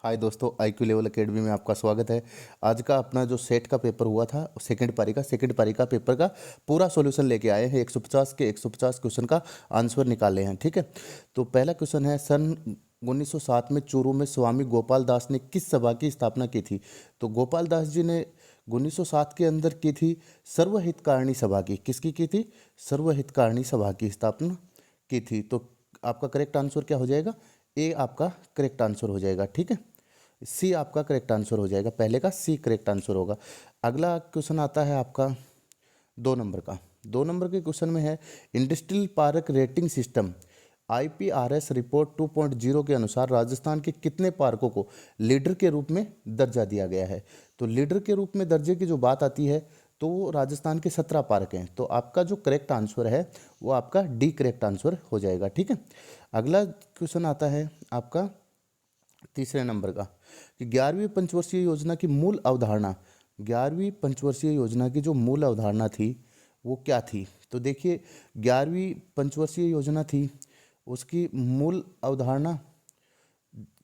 हाय दोस्तों, IQ level academy में आपका स्वागत है। आज का अपना जो सेट का पेपर हुआ था, सेकंड पारी का पेपर का पूरा सॉल्यूशन लेके आए हैं। 150 के 150 क्वेश्चन का आंसर निकाले हैं। ठीक है, तो पहला क्वेश्चन है, सन 1907 में चूरू में स्वामी गोपाल दास ने किस सभा की स्थापना की थी? तो गोपाल दास जी ने 1907 के अंदर की थी सर्वहितकारिणी सभा की। किसकी की थी? सर्वहितकारिणी सभा की स्थापना की थी। तो आपका करेक्ट आंसर क्या हो जाएगा? ए आपका करेक्ट आंसर हो जाएगा। ठीक है, सी आपका करेक्ट आंसर हो जाएगा। पहले का सी करेक्ट आंसर होगा। अगला क्वेश्चन आता है आपका 2 नंबर का। 2 नंबर के क्वेश्चन में है, industrial park rating system IPRS report 2.0 के अनुसार राजस्थान के कितने पार्कों को लीडर के रूप में दर्जा दिया गया है? तो लीडर के रूप में दर्जे की जो बात आती है तो वो राजस्थान के 17 पार्क हैं। तो आपका जो करेक्ट आंसर है वो आपका डी करेक्ट आंसर हो जाएगा। ठीक है, अगला क्वेश्चन आता है आपका 3 नंबर का, कि 11वीं पंचवर्षीय योजना की मूल अवधारणा, 11वीं पंचवर्षीय योजना की जो मूल अवधारणा थी वो क्या थी? तो देखिए, 11वीं पंचवर्षीय योजना थी, उसकी मूल अवधारणा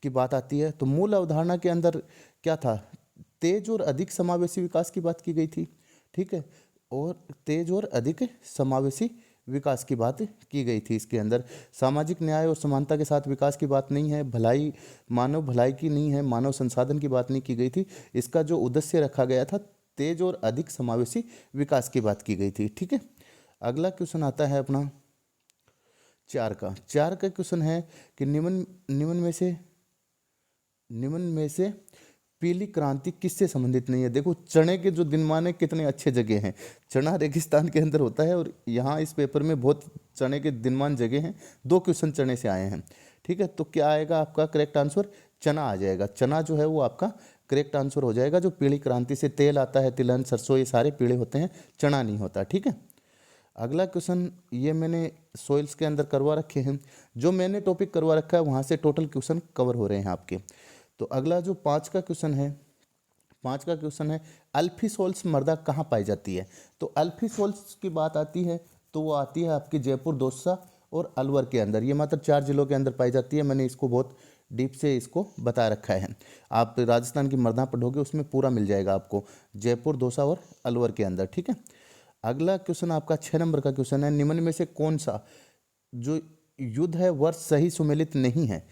की बात आती है तो मूल अवधारणा के अंदर क्या था? तेज और अधिक समावेशी विकास की बात की गई थी। ठीक है, और तेज और अधिक समावेशी विकास की बात की गई थी। इसके अंदर सामाजिक न्याय और समानता के साथ विकास की बात नहीं है, भलाई, मानव भलाई की नहीं है, मानव संसाधन की बात नहीं की गई थी। इसका जो उद्देश्य रखा गया था, तेज और अधिक समावेशी विकास की बात की गई थी। ठीक है, अगला क्वेश्चन आता है अपना 4 का क्वेश्चन है कि निम्न में से पीली क्रांति किससे संबंधित नहीं है? देखो, चने के जो दिनमाने कितने अच्छे जगह हैं। चना रेगिस्तान के अंदर होता है और यहाँ इस पेपर में बहुत चने के दिनमान जगह हैं। 2 क्वेश्चन चने से आए हैं। ठीक है, तो क्या आएगा आपका करेक्ट आंसर? चना आ जाएगा। चना जो है वो आपका करेक्ट आंसर हो जाएगा। जो पीली क्रांति से तेल आता है, तिलहन, सरसों, ये सारे पीले होते हैं, चना नहीं होता। ठीक है, अगला क्वेश्चन ये मैंने सोइल्स के अंदर करवा रखे हैं। जो मैंने टॉपिक करवा रखा है वहाँ से टोटल क्वेश्चन कवर हो रहे हैं आपके। तो अगला जो 5 का क्वेश्चन है, अल्फीसोल्स मृदा कहाँ पाई जाती है? तो अल्फीसोल्स की बात आती है तो वो आती है आपकी जयपुर, दौसा और अलवर के अंदर। ये मात्र 4 जिलों के अंदर पाई जाती है। मैंने इसको बहुत डीप से इसको बता रखा है। आप राजस्थान की मृदा पढ़ोगे उसमें पूरा मिल जाएगा आपको, जयपुर, दौसा और अलवर के अंदर। ठीक है, अगला क्वेश्चन आपका 6 नंबर का क्वेश्चन है, निम्न में से कौन सा जो युद्ध है वर्ष सही सुमेलित नहीं है?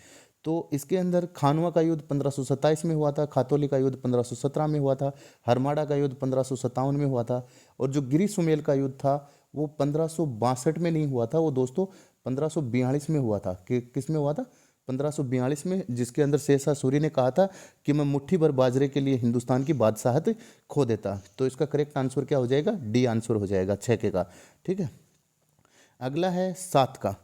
तो इसके अंदर खानवा का युद्ध 1527 में हुआ था, खातौली का युद्ध 1517 में हुआ था, हरमाड़ा का युद्ध 1557 में हुआ था, और जो गिरी सुमेल का युद्ध था वो 1562 में नहीं हुआ था, वो दोस्तों 1542 में हुआ था। किस में हुआ था? 1542 में, जिसके अंदर शेरशाह सूरी ने कहा था कि मैं मुट्ठी भर बाजरे के लिए हिंदुस्तान की बादशाहत खो देता। तो इसका करेक्ट आंसर क्या हो जाएगा? डी आंसर हो जाएगा 6 का। ठीक है, अगला है 7 का,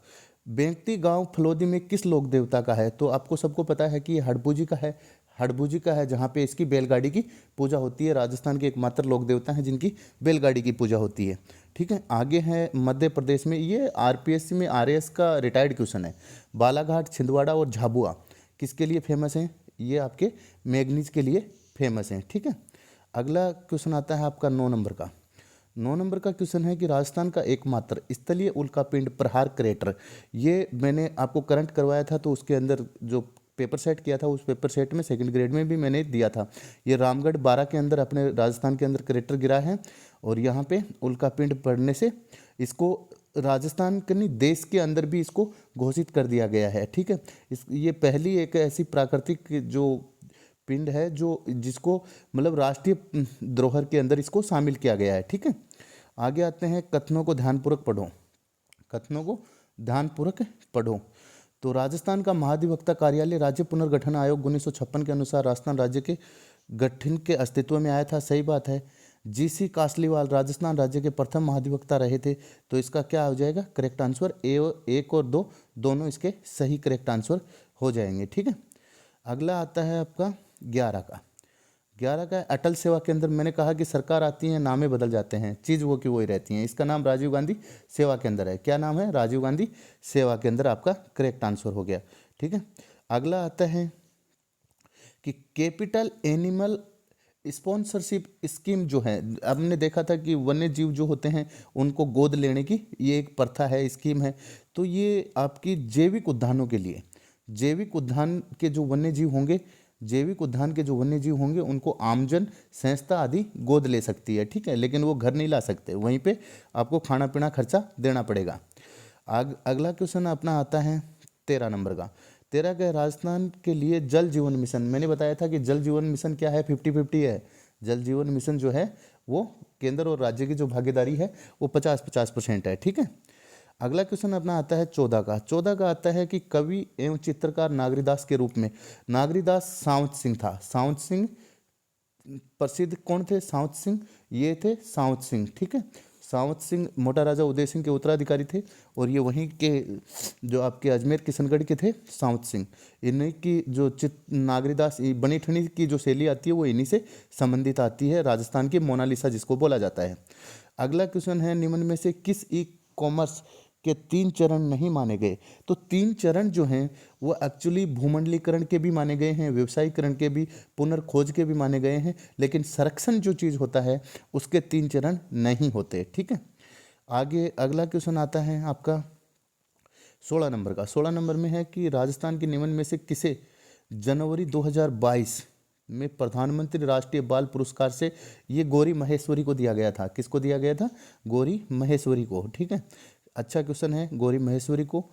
बेंगती गांव फलोदी में किस लोक देवता का है? तो आपको सबको पता है कि ये हड़बू का है। हड़बू का है, जहाँ पे इसकी बैलगाड़ी की पूजा होती है। राजस्थान के एकमात्र लोक देवता हैं जिनकी बैलगाड़ी की पूजा होती है। ठीक है, आगे है मध्य प्रदेश में, ये RPSC में RAS का रिटायर्ड क्वेश्चन है। बालाघाट, छिंदवाड़ा और झाबुआ किसके लिए फेमस हैं? ये आपके मैग्नीज के लिए फेमस हैं। ठीक है, अगला क्वेश्चन आता है आपका 9 नंबर का। 9 नंबर का क्वेश्चन है कि राजस्थान का एकमात्र स्थलीय उल्कापिंड प्रहार क्रेटर, ये मैंने आपको करंट करवाया था तो उसके अंदर जो पेपर सेट किया था उस पेपर सेट में सेकंड ग्रेड में भी मैंने दिया था। ये रामगढ़ 12 के अंदर अपने राजस्थान के अंदर क्रेटर गिरा है, और यहाँ पे उल्कापिंड पड़ने से इसको राजस्थान के नहीं, देश के अंदर भी इसको घोषित कर दिया गया है। ठीक है, ये पहली एक ऐसी प्राकृतिक जो पिंड है जो जिसको मतलब राष्ट्रीय धरोहर के अंदर इसको शामिल किया गया है। ठीक है, आगे आते हैं, कथनों को ध्यानपूर्वक पढ़ो। कथनों को ध्यानपूर्वक पढ़ो। तो राजस्थान का महाधिवक्ता कार्यालय राज्य पुनर्गठन आयोग 1956 के अनुसार राजस्थान राज्य के गठन के अस्तित्व में आया था। सही बात है। GC कासलीवाल राजस्थान राज्य के प्रथम महाधिवक्ता रहे थे। तो इसका क्या हो जाएगा करेक्ट आंसर? 1 और 2 दोनों इसके सही करेक्ट आंसर हो जाएंगे। ठीक है, अगला आता है आपका 11 का अटल सेवा केंद्र। मैंने कहा कि सरकार आती है, नामें बदल जाते हैं, चीज़ वो की वही रहती हैं। इसका नाम राजीव गांधी सेवा केंद्र है। क्या नाम है? राजीव गांधी सेवा केंद्र आपका करेक्ट आंसर हो गया। ठीक है, अगला आता है कि कैपिटल एनिमल स्पॉन्सरशिप स्कीम जो है, हमने देखा था कि वन्य जीव जो होते हैं उनको गोद लेने की ये एक प्रथा है, स्कीम है। तो ये आपकी जैविक उद्यानों के लिए, जैविक उद्यान के जो वन्य जीव होंगे जैविक उद्यान के जो वन्य जीव होंगे उनको आमजन, संस्था आदि गोद ले सकती है, ठीक है, लेकिन वो घर नहीं ला सकते, वहीं पे आपको खाना पीना खर्चा देना पड़ेगा। अगला क्वेश्चन अपना आता है 13 नंबर का। 13 का राजस्थान के लिए जल जीवन मिशन। मैंने बताया था कि जल जीवन मिशन क्या है, 50-50 है। जल जीवन मिशन जो है वो केंद्र और राज्य की जो भागीदारी है वो 50-50% है, ठीक है। अगला क्वेश्चन अपना आता है 14 का। 14 का आता है कि कवि एवं चित्रकार नागरीदास के रूप में, नागरीदास सावंत सिंह था। सावंत सिंह प्रसिद्ध कौन थे? सावंत सिंह, ये थे सावंत सिंह, ठीक है। सावंत सिंह मोटा राजा उदय सिंह के उत्तराधिकारी थे और ये वहीं के जो आपके अजमेर किशनगढ़ के थे सावंत सिंह। इन्हीं की जो नागरीदास बनी ठनी की जो शैली आती है वो इन्हीं से संबंधित आती है, राजस्थान की मोनालिसा जिसको बोला जाता है। अगला क्वेश्चन है निम्न में से किस ई कॉमर्स के 3 चरण नहीं माने गए? तो 3 चरण जो हैं वो एक्चुअली भूमंडलीकरण के भी माने गए हैं, व्यवसायीकरण के भी, पुनर्खोज के भी माने गए हैं, लेकिन संरक्षण जो चीज़ होता है उसके 3 चरण नहीं होते, ठीक है। आगे अगला क्वेश्चन आता है आपका 16 नंबर का। 16 नंबर में है कि राजस्थान के निम्न में से किसे जनवरी 2022 में प्रधानमंत्री राष्ट्रीय बाल पुरस्कार से ये गौरी महेश्वरी को दिया गया था? किसको दिया गया था? गौरी महेश्वरी को, ठीक है। अच्छा क्वेश्चन है, गौरी महेश्वरी को।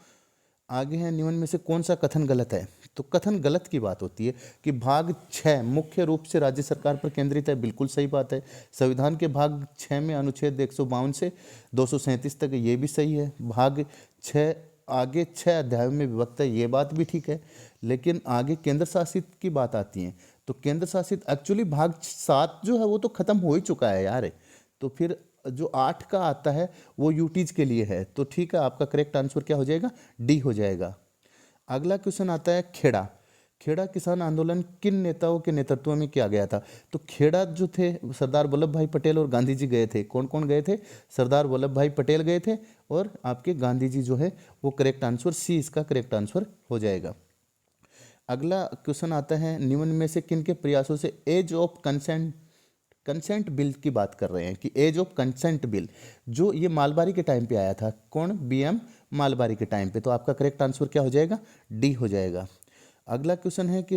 आगे है निम्न में से कौन सा कथन गलत है? तो कथन गलत की बात होती है कि भाग 6 मुख्य रूप से राज्य सरकार पर केंद्रित है, बिल्कुल सही बात है। संविधान के भाग 6 में अनुच्छेद 152 से 237 तक, ये भी सही है। भाग 6 आगे 6 अध्यायों में विभक्त है, ये बात भी ठीक है। लेकिन आगे केंद्र शासित की बात आती है तो केंद्र शासित एक्चुअली भाग 7 जो है वो तो खत्म हो ही चुका है यार। तो फिर जो 8 का आता है वो यूटीज के लिए है, तो ठीक है, आपका करेक्ट आंसर क्या हो जाएगा? डी हो जाएगा। अगला क्वेश्चन आता है खेड़ा। खेड़ा किसान आंदोलन किन नेताओं के नेतृत्व में किया गया था? तो खेड़ा जो थे सरदार वल्लभ भाई पटेल और गांधी जी गए थे। कौन कौन गए थे? सरदार वल्लभ भाई पटेल गए थे और आपके गांधी जी जो है वो करेक्ट आंसर, सी इसका करेक्ट आंसर हो जाएगा। अगला क्वेश्चन आता है निम्न में से किन के प्रयासों से एज ऑफ कंसेंट बिल की बात कर रहे हैं कि एज ऑफ कंसेंट बिल जो ये मालबारी के टाइम पे आया था, कौन? बीएम मालबारी के टाइम पे, तो आपका करेक्ट आंसर क्या हो जाएगा? डी हो जाएगा। अगला क्वेश्चन है कि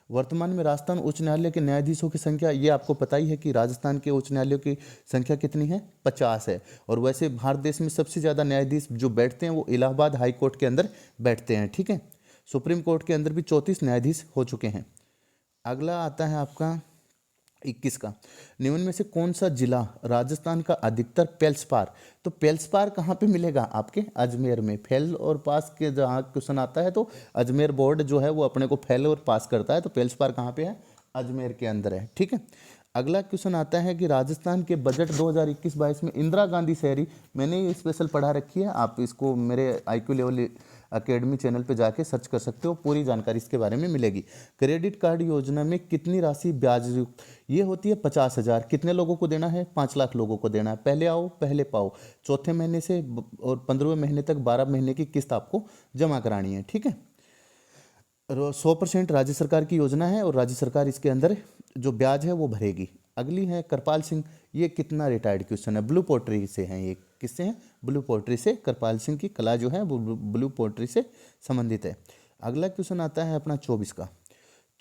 वर्तमान में राजस्थान उच्च न्यायालय के न्यायाधीशों की संख्या, ये आपको पता ही है कि राजस्थान के उच्च न्यायालयों की संख्या कितनी है? 50 है। और वैसे भारत देश में सबसे ज़्यादा न्यायाधीश जो बैठते हैं वो इलाहाबाद हाई कोर्ट के अंदर बैठते हैं, ठीक है। सुप्रीम कोर्ट के अंदर भी 34 न्यायाधीश हो चुके हैं। अगला आता है आपका 21 का। निम्न में से कौन सा जिला राजस्थान का अधिकतर फेल्सपार? तो फेल्सपार कहाँ पे मिलेगा? आपके अजमेर में। फेल और पास के जहाँ क्वेश्चन आता है तो अजमेर बोर्ड जो है वो अपने को फेल और पास करता है, तो फेल्सपार कहाँ पे है? अजमेर के अंदर है, ठीक है। अगला क्वेश्चन आता है कि राजस्थान के बजट 2021-22 में इंदिरा गांधी शहरी, मैंने ये स्पेशल पढ़ा रखी है, आप इसको मेरे IQ लेवल अकेडमी चैनल पे जाके सर्च कर सकते हो, पूरी जानकारी इसके बारे में मिलेगी। क्रेडिट कार्ड योजना में कितनी राशि ब्याज युक्त? ये होती है 50,000। कितने लोगों को देना है? 5 लाख लोगों को देना है। पहले आओ पहले पाओ, चौथे महीने से और 15वें महीने तक 12 महीने की किस्त आपको जमा करानी है, ठीक है। 100% राज्य सरकार की योजना है और राज्य सरकार इसके अंदर जो ब्याज है वो भरेगी। अगली है कृपाल सिंह, ये कितना रिटायर्ड क्वेश्चन है, ब्लू पोट्री से हैं ये। किससे हैं? ब्लू पोट्री से। कृपाल सिंह की कला जो है वो ब्लू पोट्री से संबंधित है। अगला क्वेश्चन आता है अपना 24 का।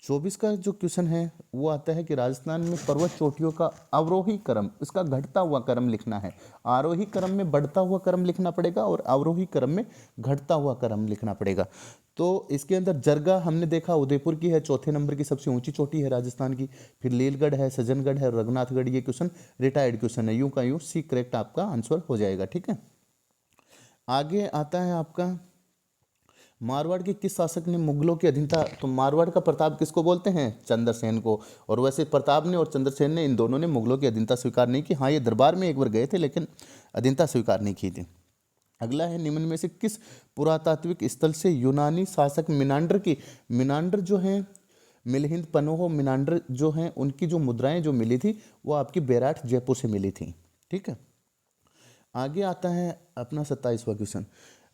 24 का जो क्वेश्चन है वो आता है कि राजस्थान में पर्वत चोटियों का अवरोही क्रम, इसका घटता हुआ क्रम लिखना है। आरोही क्रम में बढ़ता हुआ क्रम लिखना पड़ेगा और अवरोही क्रम में घटता हुआ क्रम लिखना पड़ेगा। तो इसके अंदर जरगा हमने देखा उदयपुर की है, चौथे नंबर की सबसे ऊंची चोटी है राजस्थान की। फिर लीलगढ़ है, सज्जनगढ़ है, रघुनाथगढ़। ये क्वेश्चन रिटायर्ड क्वेश्चन है, यूं का यूं सी करेक्ट आपका आंसर हो जाएगा, ठीक है। आगे आता है आपका मारवाड़ के किस शासक ने मुगलों की अधीनता, तो मारवाड़ का प्रताप किसको बोलते हैं? चंद्रसेन को। और वैसे प्रताप ने और चंद्रसेन ने, इन दोनों ने मुगलों की अधीनता स्वीकार नहीं की। हाँ, ये दरबार में एक बार गए थे लेकिन अधीनता स्वीकार नहीं की थी। अगला है निम्न में से किस पुरातात्विक स्थल से यूनानी शासक मिनांडर जो हैं, मिलिंद पनोह मिनांडर जो हैं, उनकी जो मुद्राएं जो मिली थी वो आपकी बैराठ जयपुर से मिली थी, ठीक है। आगे आता है अपना 27वां क्वेश्चन।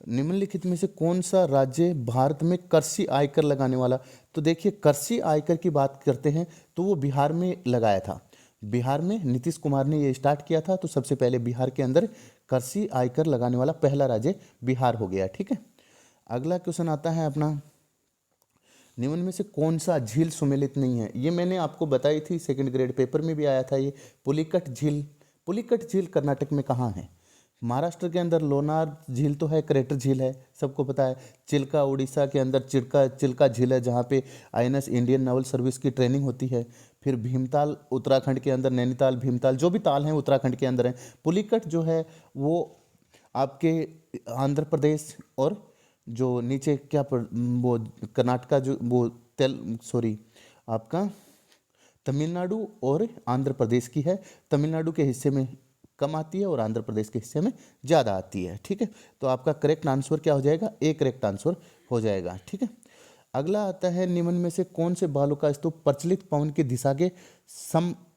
निम्नलिखित में से कौन सा राज्य भारत में कृषि आयकर लगाने वाला? तो देखिए, कृषि आयकर की बात करते हैं तो वो बिहार में लगाया था। बिहार में नीतीश कुमार ने ये स्टार्ट किया था, तो सबसे पहले बिहार के अंदर कृषि आयकर लगाने वाला पहला राज्य बिहार हो गया, ठीक है। अगला क्वेश्चन आता है अपना निम्न में से कौन सा झील सुमेलित नहीं है? ये मैंने आपको बताई थी, सेकंड ग्रेड पेपर में भी आया था ये। पुलिकट झील। पुलिकट झील कर्नाटक में कहाँ है? महाराष्ट्र के अंदर लोनार झील तो है, क्रेटर झील है, सबको पता है। चिल्का उड़ीसा के अंदर चिल्का चिल्का झील है, जहाँ पे आईएनएस इंडियन नेवल सर्विस की ट्रेनिंग होती है। फिर भीमताल उत्तराखंड के अंदर, नैनीताल, भीमताल, जो भी ताल हैं उत्तराखंड के अंदर हैं। पुलिकट जो है वो आपके आंध्र प्रदेश और जो नीचे वो कर्नाटका जो वो सॉरी आपका तमिलनाडु और आंध्र प्रदेश की है। तमिलनाडु के हिस्से में कम आती है और आंध्र प्रदेश के हिस्से में ज़्यादा आती है। ठीक है, तो आपका करेक्ट आंसर क्या हो जाएगा? ए करेक्ट आंसर हो जाएगा। ठीक है, अगला आता है निम्न में से कौन से बालू का स्तूप प्रचलित पवन की दिशा के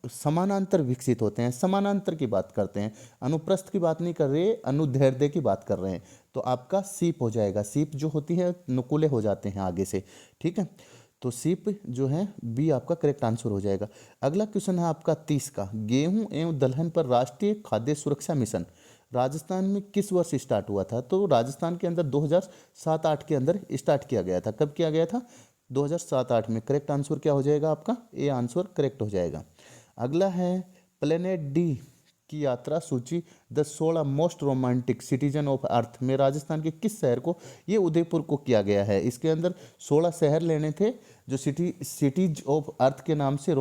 समानांतर विकसित होते हैं? समानांतर की बात करते हैं, अनुप्रस्थ की बात नहीं कर रहे, अनुदैर्ध्य की बात कर रहे हैं। तो आपका सीप हो जाएगा। सीप जो होती है नुकुले हो जाते हैं आगे से। ठीक है, तो सीप जो है बी आपका करेक्ट आंसर हो जाएगा। अगला क्वेश्चन है आपका 30 का। गेहूं एवं दलहन पर राष्ट्रीय खाद्य सुरक्षा मिशन राजस्थान में किस वर्ष स्टार्ट हुआ था? तो राजस्थान के अंदर 2007-8 के अंदर स्टार्ट किया गया था। कब किया गया था? 2007-8 में। करेक्ट आंसर क्या हो जाएगा आपका? ए आंसर करेक्ट हो जाएगा। अगला है प्लेनेट डी की यात्रा सूची the 16 most romantic citizen of earth में राजस्थान के किस शहर को, ये उदयपुर को किया गया है। इसके अंदर 16 शहर लेने थे जो सिटीज ऑफ अर्थ के नाम से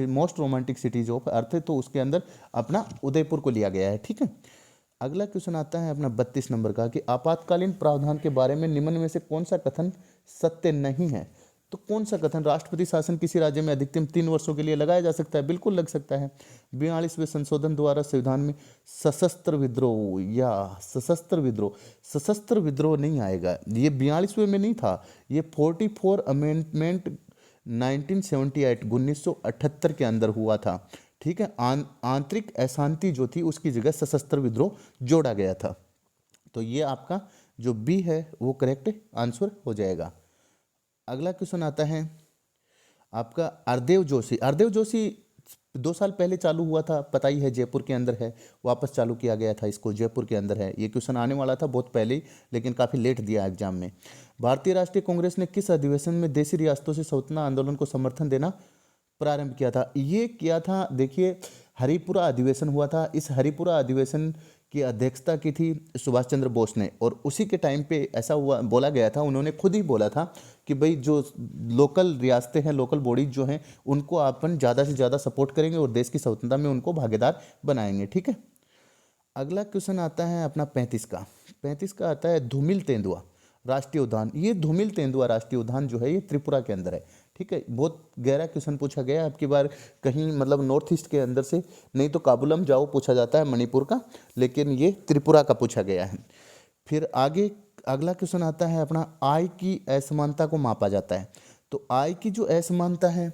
most romantic cities of earth है, तो उसके अंदर अपना उदयपुर को लिया गया है। ठीक है, अगला क्वेश्चन आता है अपना 32 नंबर का कि आपातकालीन प्रावधान के बारे में निम्न में से कौन सा कथन सत्य नहीं है? तो कौन सा कथन? राष्ट्रपति शासन किसी राज्य में अधिकतम 3 वर्षों के लिए लगाया जा सकता है? बिल्कुल लग सकता है। 42वें संशोधन द्वारा संविधान में सशस्त्र विद्रोह या सशस्त्र विद्रोह नहीं आएगा। ये 42वें में नहीं था, ये 44 अमेंडमेंट 1978 1978 के अंदर हुआ था। ठीक है, आंतरिक अशांति जो थी उसकी जगह सशस्त्र विद्रोह जोड़ा गया था। तो ये आपका जो बी है वो करेक्ट आंसर हो जाएगा। अगला क्वेश्चन आता है आपका अरदेव जोशी। अरदेव जोशी 2 साल पहले चालू हुआ था, पता ही है, जयपुर के अंदर है, वापस चालू किया गया था इसको, जयपुर के अंदर है। ये क्वेश्चन आने वाला था बहुत पहले ही, लेकिन काफ़ी लेट दिया एग्जाम में। भारतीय राष्ट्रीय कांग्रेस ने किस अधिवेशन में देशी रियासतों से स्वतंत्रता आंदोलन को समर्थन देना प्रारंभ किया था? ये किया था, देखिए, हरिपुरा अधिवेशन हुआ था। इस हरिपुरा अधिवेशन की अध्यक्षता की थी सुभाष चंद्र बोस ने, और उसी के टाइम पे ऐसा हुआ, बोला गया था, उन्होंने खुद ही बोला था कि भाई जो लोकल रियासतें हैं, लोकल बॉडीज जो हैं, उनको अपन ज़्यादा से ज़्यादा सपोर्ट करेंगे और देश की स्वतंत्रता में उनको भागीदार बनाएंगे। ठीक है, अगला क्वेश्चन आता है अपना 35 का। 35 का आता है धूमिल तेंदुआ राष्ट्रीय उद्यान। ये धूमिल तेंदुआ राष्ट्रीय उद्यान जो है ये त्रिपुरा के अंदर है। ठीक है, बहुत गहरा क्वेश्चन पूछा गया है आपकी बार, कहीं मतलब नॉर्थ ईस्ट के अंदर से, नहीं तो काबुलम जाओ पूछा जाता है मणिपुर का, लेकिन ये त्रिपुरा का पूछा गया है। फिर आगे अगला क्वेश्चन आता है अपना आय की असमानता को मापा जाता है। तो आय की जो असमानता है,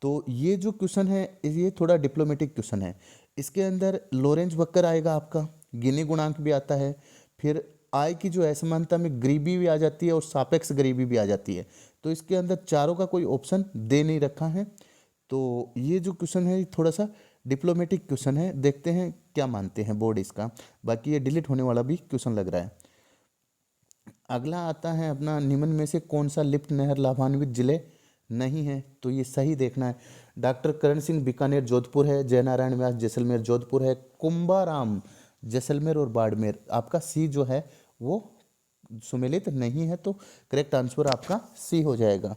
तो ये जो क्वेश्चन है ये थोड़ा डिप्लोमेटिक क्वेश्चन है। इसके अंदर लॉरेंज वक्कर आएगा आपका, गिनी गुणांक भी आता है, फिर आय की जो असमानता में गरीबी भी आ जाती है और सापेक्ष गरीबी भी आ जाती है। तो इसके अंदर चारों का कोई ऑप्शन दे नहीं रखा है। तो ये जो क्वेश्चन है थोड़ा सा डिप्लोमेटिक क्वेश्चन है, देखते हैं क्या मानते हैं बोर्ड इसका। बाकी ये डिलीट होने वाला भी क्वेश्चन लग रहा है। अगला आता है अपना निम्न में से कौन सा लिफ्ट नहर लाभान्वित जिले नहीं है? तो ये सही देखना है। डॉक्टर करण सिंह बीकानेर जोधपुर है, जयनारायण व्यास जैसलमेर जोधपुर है, कुंभाराम जैसलमेर और बाड़मेर। आपका सी जो है वो सुमेलित नहीं है, तो करेक्ट आंसर आपका सी हो जाएगा।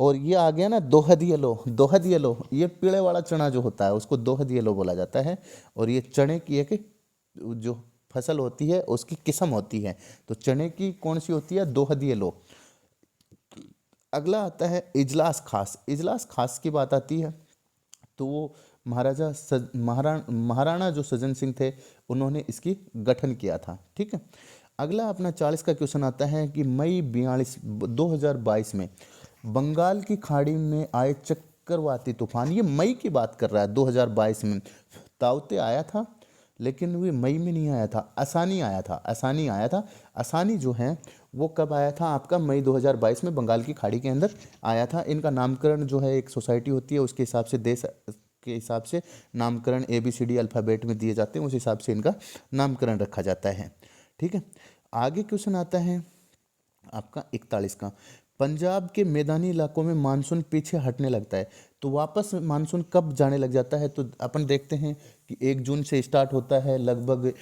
और ये आ गया ना दोहद येलो। दोहद येलो, ये पीले वाला चना जो होता है उसको दोहद येलो बोला जाता है, और ये चने की एक जो फसल होती है उसकी किस्म होती है। तो चने की कौन सी होती है? दोहद येलो। अगला आता है इजलास खास। इजलास खास की बात आती है तो वो महाराणा जो सज्जन सिंह थे उन्होंने इसकी गठन किया था। ठीक है, अगला अपना 40 का क्वेश्चन आता है कि मई 2022 में बंगाल की खाड़ी में आए चक्रवाती तूफान, ये मई की बात कर रहा है, 2022 में ताउते आया था, लेकिन वो मई में नहीं आया था, आसानी आया था, आसानी आया था। आसानी जो है वो कब आया था आपका? मई 2022 में बंगाल की खाड़ी के अंदर आया था। इनका नामकरण जो है एक सोसाइटी होती है उसके हिसाब से, देश के हिसाब से नामकरण ABCD अल्फ़ाबेट में दिए जाते हैं, उस हिसाब से इनका नामकरण रखा जाता है। ठीक है, आगे क्वेश्चन आता है आपका 41 का। पंजाब के मैदानी इलाकों में मानसून पीछे हटने लगता है, तो वापस मानसून कब जाने लग जाता है? तो अपन देखते हैं कि 1 जून से स्टार्ट होता है, लगभग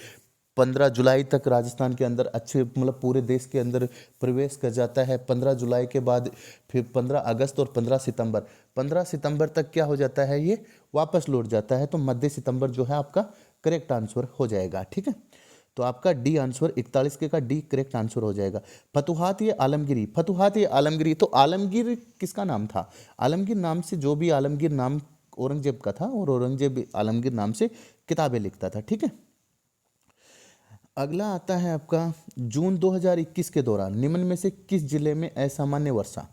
15 जुलाई तक राजस्थान के अंदर अच्छे मतलब पूरे देश के अंदर प्रवेश कर जाता है। 15 जुलाई के बाद फिर 15 अगस्त और 15 सितंबर, 15 सितंबर तक क्या हो जाता है, ये वापस लौट जाता है। तो मध्य सितंबर जो है आपका करेक्ट आंसर हो जाएगा। ठीक है, तो आपका डी आंसर 41 के का डी करेक्ट आंसर हो जाएगा। फतुहात ये आलमगिरी, फतुहात ये आलमगिरी, तो आलमगीर किसका नाम था? आलमगीर नाम से, जो भी आलमगीर नाम औरंगजेब का था, और औरंगजेब आलमगीर नाम से किताबें लिखता था। ठीक है, अगला आता है आपका जून 2021 के दौरान निम्न में से किस जिले में असामान्य वर्षा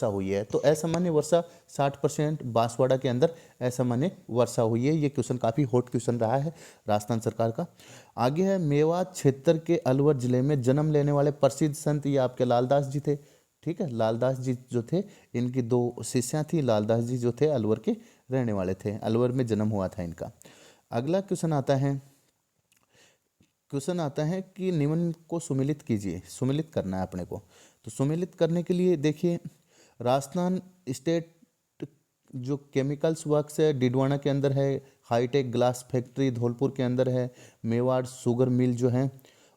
हुई है? तो असामान्य वर्षा 60% बांसवाड़ा के अंदर असामान्य वर्षा हुई है। ये क्वेश्चन काफ़ी हॉट क्वेश्चन रहा है राजस्थान सरकार का। आगे है मेवात क्षेत्र के अलवर जिले में जन्म लेने वाले प्रसिद्ध संत, ये आपके लालदास जी थे। ठीक है, लालदास जी जो थे, इनकी 2 शिष्या थी। लालदास जी जो थे अलवर के रहने वाले थे, अलवर में जन्म हुआ था इनका। अगला क्वेश्चन आता है कि निम्न को सुमेलित कीजिए, सुमेलित करना है अपने को। तो सुमेलित करने के लिए देखिए, राजस्थान स्टेट जो केमिकल्स वर्क्स है डिडवाना के अंदर है, हाईटेक ग्लास फैक्ट्री धौलपुर के अंदर है, मेवाड़ शुगर मिल जो है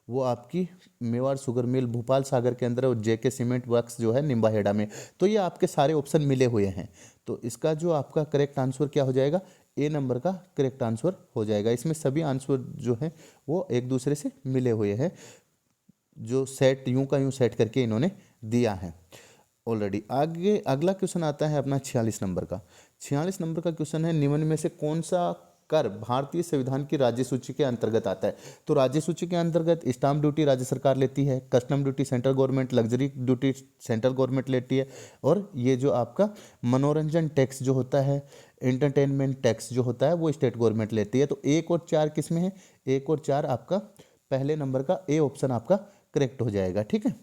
वो आपकी मेवाड़ शुगर मिल भोपाल सागर के अंदर है, और जेके सीमेंट वर्क्स जो है निम्बाहेड़ा में। तो ये आपके सारे ऑप्शन मिले हुए हैं, तो इसका जो आपका करेक्ट आंसर क्या हो जाएगा? ए नंबर का करेक्ट आंसर हो जाएगा। इसमें सभी आंसर जो हैं वो एक दूसरे से मिले हुए हैं, जो सेट यूं का यूं सेट करके इन्होंने दिया है ऑलरेडी। आगे अगला क्वेश्चन आता है अपना 46 नंबर का। 46 नंबर का क्वेश्चन है, निम्न में से कौन सा कर भारतीय संविधान की राज्य सूची के अंतर्गत आता है? तो राज्य सूची के अंतर्गत स्टाम्प ड्यूटी राज्य सरकार लेती है, custom duty central government, luxury duty central government लेती है, और ये जो आपका मनोरंजन टैक्स जो होता है, एंटरटेनमेंट टैक्स जो होता है, वो स्टेट गवर्नमेंट लेती है। तो 1 और 4 किस में है? 1 और 4 आपका पहले नंबर का ए ऑप्शन आपका करेक्ट हो जाएगा। ठीक है,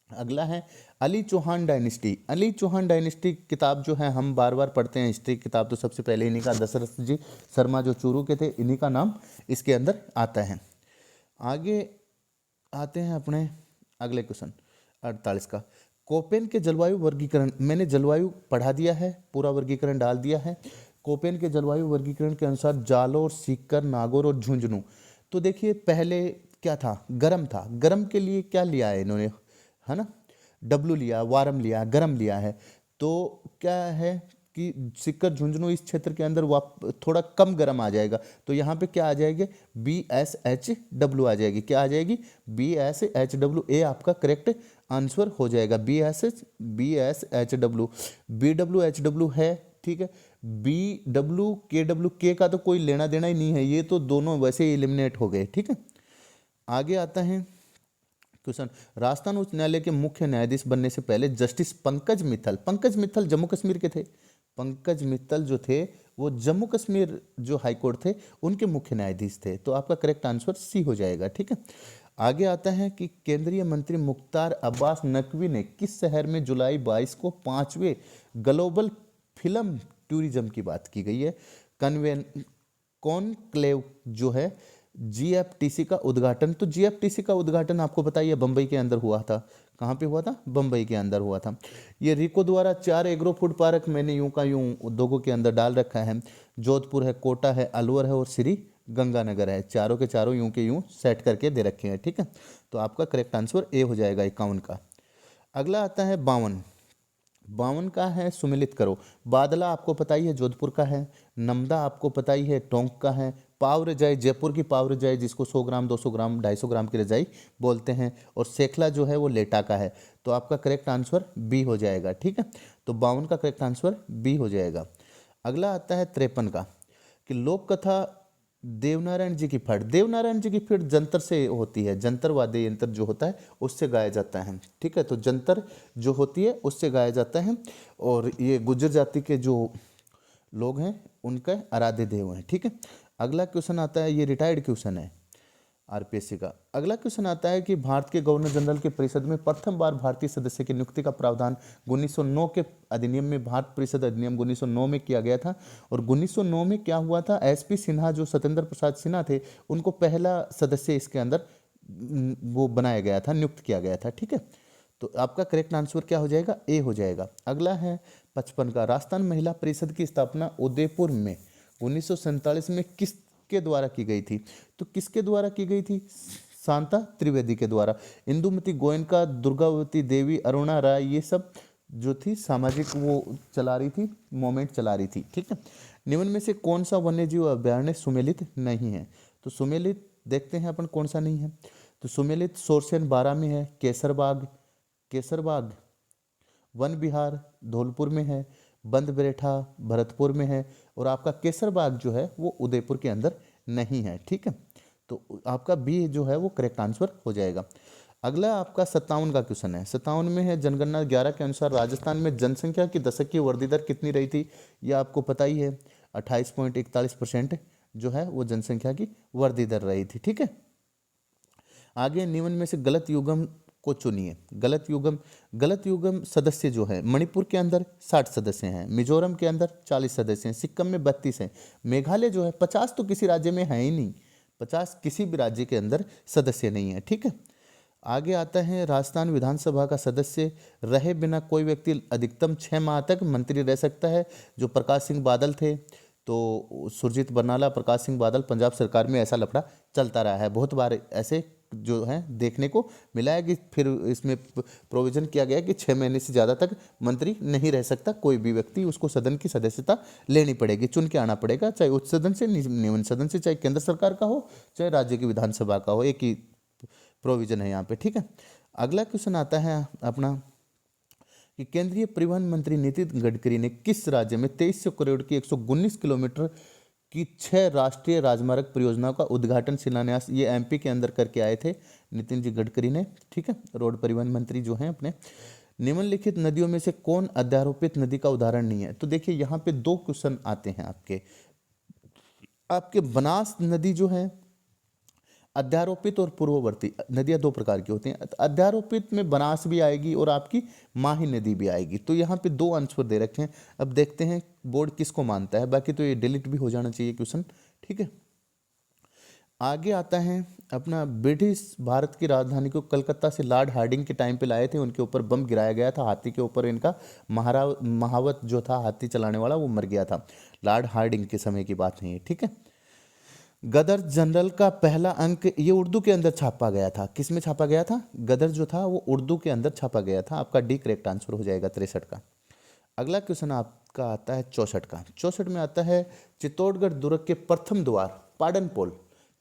अगला है अली चौहान डायनेस्टी। अली चौहान डायनेस्टी किताब जो है हम बार बार पढ़ते हैं, हिस्ट्री किताब, तो सबसे पहले इन्हीं का दशरथ जी शर्मा जो चूरू के थे, इन्हीं का नाम इसके अंदर आता है। आगे आते हैं अपने अगले क्वेश्चन 48 का। कोपेन के जलवायु वर्गीकरण, मैंने जलवायु पढ़ा दिया है, पूरा वर्गीकरण डाल दिया है। कोपेन के जलवायु वर्गीकरण के अनुसार जालोर, सीकर, नागौर और झुंझुनू। तो देखिए पहले क्या था? गर्म था। गर्म के लिए क्या लिया है इन्होंने, है ना, डब्लू लिया, वारम लिया, गरम लिया है। तो क्या है कि सीकर झुंझुनू इस क्षेत्र के अंदर थोड़ा कम गर्म आ जाएगा, तो यहाँ पे क्या आ जाएगी? BSHW आ जाएगी। क्या आ जाएगी? BSHW। ए आपका करेक्ट आंसर हो जाएगा। BSHW, BWHW है। ठीक है, BWKW के का तो कोई लेना देना ही नहीं है, ये तो दोनों वैसे ही एलिमिनेट हो गए। ठीक है, आगे आता है क्वेश्चन, राजस्थान उच्च न्यायालय के मुख्य न्यायाधीश बनने से पहले जस्टिस पंकज मित्तल जम्मू कश्मीर के थे। पंकज मित्तल जो थे वो जम्मू कश्मीर जो हाईकोर्ट थे उनके मुख्य न्यायाधीश थे। तो आपका करेक्ट आंसर सी हो जाएगा। ठीक है, आगे आता है कि केंद्रीय मंत्री मुख्तार अब्बास नकवी ने किस शहर में जुलाई 22 को 5वें ग्लोबल फिल्म टूरिज्म की बात की गई है, कॉनक्लेव जो है GFTC का उद्घाटन। तो GFTC का उद्घाटन आपको बताइए बम्बई के अंदर हुआ था। कहाँ पे हुआ था? बम्बई के अंदर हुआ था। ये रिको द्वारा 4 एग्रो फूड पार्क मैंने यूं का यूं उद्योगों के अंदर डाल रखा है। जोधपुर है, कोटा है, अलवर है और श्री गंगानगर है। चारों के चारों यूं के यूं सेट करके दे रखे हैं। ठीक है, तो आपका करेक्ट आंसर ए हो जाएगा 51 का। अगला आता है 52 का है सुमिलित करो। बादला आपको पता ही है जोधपुर का है, नमदा आपको पता ही है टोंक का है, पाव रजाई जयपुर की पाव रजाई जिसको 100 ग्राम 200 ग्राम 250 ग्राम की रजाई बोलते हैं, और सेखला जो है वो लेटा का है। तो आपका करेक्ट आंसर बी हो जाएगा। ठीक है, तो 52 का करेक्ट आंसर बी हो जाएगा। अगला आता है 53 का कि लोक कथा देवनारायण जी की फट। देवनारायण जी की फट जंतर से होती है, जंतर वाद्य यंत्र जो होता है उससे गाया जाता है। ठीक है, तो जंतर जो होती है उससे गाया जाता है, और ये गुज्जर जाति के जो लोग हैं उनका आराध्य देव हैं। ठीक है, अगला क्वेश्चन आता है, ये रिटायर्ड क्वेश्चन है RPSC का। अगला क्वेश्चन आता है कि भारत के गवर्नर जनरल के परिषद में प्रथम बार भारतीय सदस्य की नियुक्ति का प्रावधान 1909 के अधिनियम में, भारत परिषद अधिनियम 1909 में किया गया था। और 1909 में क्या हुआ था, SP सिन्हा जो सत्येंद्र प्रसाद सिन्हा थे उनको पहला सदस्य इसके अंदर वो बनाया गया था, नियुक्त किया गया था। ठीक है, तो आपका करेक्ट आंसर क्या हो जाएगा, ए हो जाएगा। अगला है 55 का, राजस्थान महिला परिषद की स्थापना उदयपुर में 1947 में किसके द्वारा की गई थी? तो किसके द्वारा की गई थी? शांता त्रिवेदी के द्वारा। इंदुमती गोयनका, दुर्गावती देवी, अरुणा राय, ये सब जो थी सामाजिक वो चला रही थी, मोमेंट चला रही थी, ठीक है। निम्न में से कौन सा वन्यजीव अभ्यारण्य सुमेलित नहीं है? तो सुमेलित देखते हैं अपन कौन सा नहीं है। तो सुमेलित सोरसेन 12 में है, केसरबाग वन विहार धौलपुर में है, बंद बेरेठा भरतपुर में है, और आपका केसरबाग जो है वो उदयपुर के अंदर नहीं है, ठीक है। तो आपका बी जो है वो करेक्ट आंसर हो जाएगा। अगला आपका 57 का क्वेश्चन है। 57 में है, जनगणना 11 के अनुसार राजस्थान में जनसंख्या की दशक की वृद्धि दर कितनी रही थी? यह आपको पता ही है, 28.41% जो है वो जनसंख्या की वृद्धि दर रही थी, ठीक है। आगे निम्न में से गलत युग्म को चुनिए। गलत युग्म सदस्य जो है, मणिपुर के अंदर 60 सदस्य हैं, मिजोरम के अंदर 40 सदस्य हैं, सिक्किम में 32 हैं, मेघालय जो है 50 तो किसी राज्य में है ही नहीं, 50 किसी भी राज्य के अंदर सदस्य नहीं है, ठीक है। आगे आता है, राजस्थान विधानसभा का सदस्य रहे बिना कोई व्यक्ति अधिकतम 6 माह तक मंत्री रह सकता है। जो प्रकाश सिंह बादल थे, तो सुरजीत बरनाला, प्रकाश सिंह बादल, पंजाब सरकार में ऐसा लफड़ा चलता रहा है, बहुत बार ऐसे जो है देखने को मिला है कि फिर इसमें प्रोविजन किया गया कि 6 महीने से ज़्यादा तक मंत्री नहीं रह सकता कोई भी व्यक्ति, उसको सदन की सदस्यता लेनी पड़ेगी, चुन के आना पड़ेगा, चाहे उच्च सदन से, निम्न सदन से, चाहे केंद्र सरकार का हो, चाहे राज्य की विधानसभा का हो, एक ही प्रोविजन है यहाँ पे, ठीक है। अगला क्वेश्चन आता है अपना कि केंद्रीय परिवहन मंत्री नितिन गडकरी ने किस राज्य में 2300 करोड़ की 119 किलोमीटर की 6 राष्ट्रीय राजमार्ग परियोजनाओं का उद्घाटन शिलान्यास, ये एमपी के अंदर करके आए थे नितिन जी गडकरी ने, ठीक है, रोड परिवहन मंत्री जो हैं अपने। निम्नलिखित नदियों में से कौन अध्यारोपित नदी का उदाहरण नहीं है? तो देखिए यहाँ पे 2 क्वेश्चन आते हैं आपके बनास नदी जो है, अध्यारोपित और पूर्ववर्ती नदियां 2 प्रकार की होती हैं। अध्यारोपित में बनास भी आएगी और आपकी माही नदी भी आएगी, तो यहाँ पे 2 आंसर दे रखे हैं। अब देखते हैं बोर्ड किसको मानता है, बाकी तो ये डिलीट भी हो जाना चाहिए क्वेश्चन, ठीक है। आगे आता है अपना, ब्रिटिश भारत की राजधानी को कलकत्ता से लॉर्ड हार्डिंग के टाइम पे लाए थे, उनके ऊपर बम गिराया गया था, हाथी के ऊपर इनका महावत जो था हाथी चलाने वाला वो मर गया था। लॉर्ड हार्डिंग के समय की बात नहीं है, ठीक है। गदर जनरल का पहला अंक ये उर्दू के अंदर छापा गया था, किस में छापा गया था? गदर जो था वो उर्दू के अंदर छापा गया था, आपका डी करेक्ट आंसर हो जाएगा 63 का। अगला क्वेश्चन आपका आता है 64 का। 64 में आता है, चित्तौड़गढ़ दुर्ग के प्रथम द्वार पाडनपोल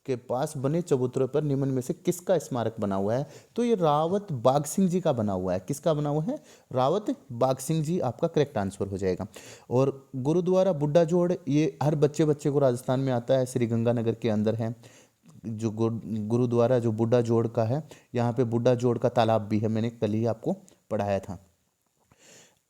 के पास बने चबूतरे पर निम्न में से किसका स्मारक बना हुआ है? तो ये रावत बाघ सिंह जी का बना हुआ है। किसका बना हुआ है? रावत बाघ सिंह जी आपका करेक्ट आंसर हो जाएगा। और गुरुद्वारा बुड्ढा जोड़, ये हर बच्चे को राजस्थान में आता है, श्री गंगानगर के अंदर है। जो गुरुद्वारा जो बुड्ढा जोड़ का है, यहाँ पे बुड्ढा जोड़ का तालाब भी है, मैंने कल ही आपको पढ़ाया था।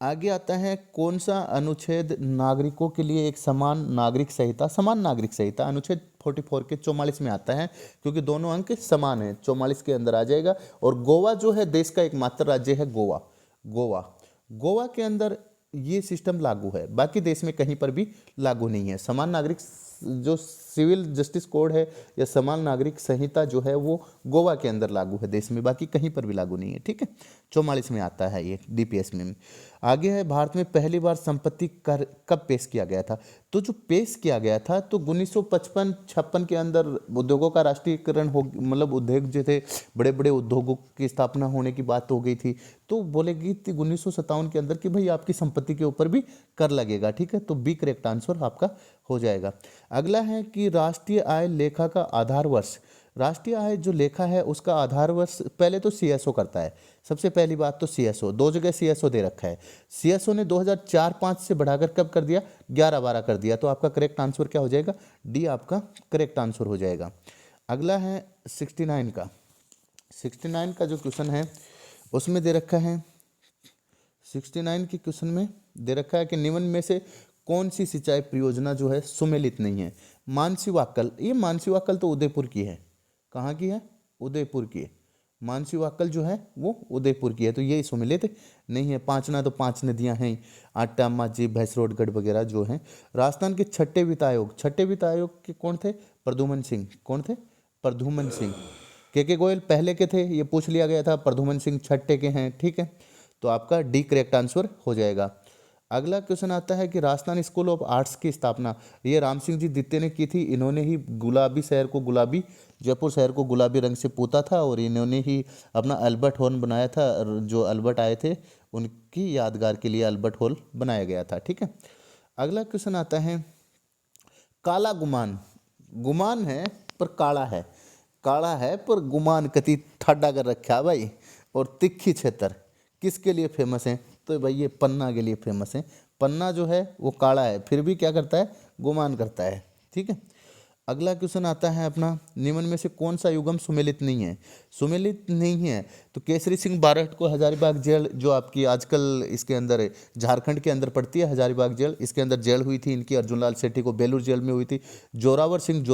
आगे आता है, कौन सा अनुच्छेद नागरिकों के लिए एक समान नागरिक संहिता अनुच्छेद 44 के 44 में आता है, क्योंकि दोनों अंक समान है, 44 के अंदर आ जाएगा। और गोवा जो है देश का एकमात्र राज्य है, गोवा के अंदर ये सिस्टम लागू है, बाकी देश में कहीं पर भी लागू नहीं है। समान नागरिक जो सिविल जस्टिस कोड है या समान नागरिक संहिता जो है वो गोवा के अंदर लागू है, देश में बाकी कहीं पर भी लागू नहीं है, ठीक है। 44 में आता है ये डीपीएस में। आगे है, भारत में पहली बार संपत्ति कर कब पेश किया गया था? तो जो पेश किया गया था तो 1955-56 के अंदर उद्योगों का राष्ट्रीयकरण हो, मतलब उद्योग जो थे बड़े बड़े उद्योगों की स्थापना होने की बात हो गई थी, तो बोलेगी 1957 के अंदर कि भाई आपकी संपत्ति के ऊपर भी कर लगेगा, ठीक है। तो बी करेक्ट आंसर आपका हो जाएगा। अगला है कि राष्ट्रीय आय लेखा का आधार वर्ष, राष्ट्रीय आय जो लेखा है उसका आधार वर्ष पहले तो सीएसओ करता है। सबसे पहली बात तो सीएसओ, 2 जगह सीएसओ दे रखा है। सीएसओ ने 2004-05 से बढ़ाकर कब कर दिया? 11-12 कर दिया, तो आपका करेक्ट आंसर क्या हो जाएगा? डी आपका करेक्ट आंसर हो जाएगा। अगला है 69 का। 69 का जो क्वेश्चन है उसमें दे रखा है, 69 के क्वेश्चन में दे रखा है कि निम्न में से कौन सी सिंचाई परियोजना जो है सुमेलित नहीं है? मानसी वाक्कल, ये मानसी वाक्कल तो उदयपुर की है। कहाँ की है? उदयपुर की है। मानसी वाक्कल जो है वो उदयपुर की है, तो ये सुमेलित नहीं है। 5 तो 5 नदियां हैं, आट्टा, माझी, भैंसरोडगढ़ वगैरह जो हैं। राजस्थान के छठे वित्त आयोग के कौन थे? प्रद्युमन सिंह। कौन थे? प्रद्युमन सिंह। के गोयल पहले के थे, ये पूछ लिया गया था, प्रद्युमन सिंह छठे के हैं, ठीक है। तो आपका डी करेक्ट आंसर हो जाएगा। अगला क्वेश्चन आता है कि राजस्थान स्कूल ऑफ आर्ट्स की स्थापना ये राम सिंह जी द्वितीय ने की थी। इन्होंने ही जयपुर शहर को गुलाबी रंग से पोता था, और इन्होंने ही अपना अल्बर्ट हॉल बनाया था। जो अल्बर्ट आए थे उनकी यादगार के लिए अल्बर्ट हॉल बनाया गया था, ठीक है। अगला क्वेश्चन आता है काला गुमान, गुमान है पर काला है, काला है पर गुमान कति ठाडा कर रखा है भाई। और तिखी क्षेत्र किसके लिए फेमस है? तो भाई ये पन्ना के लिए फेमस है। पन्ना जो है वो काला है, फिर भी क्या करता है? गुमान करता है, ठीक है। अगला क्वेश्चन आता है अपना, निम्न में से कौन सा युगम सुमेलित नहीं है? सुमेलित नहीं है तो केसरी सिंह बारठ को हजारीबाग जेल, जो आपकी आजकल इसके अंदर है, झारखंड के अंदर पड़ती है हजारीबाग जेल, इसके अंदर जेल हुई थी इनकी। अर्जुनलाल सेठी को बेलूर जेल में हुई थी। जोरावर सिंह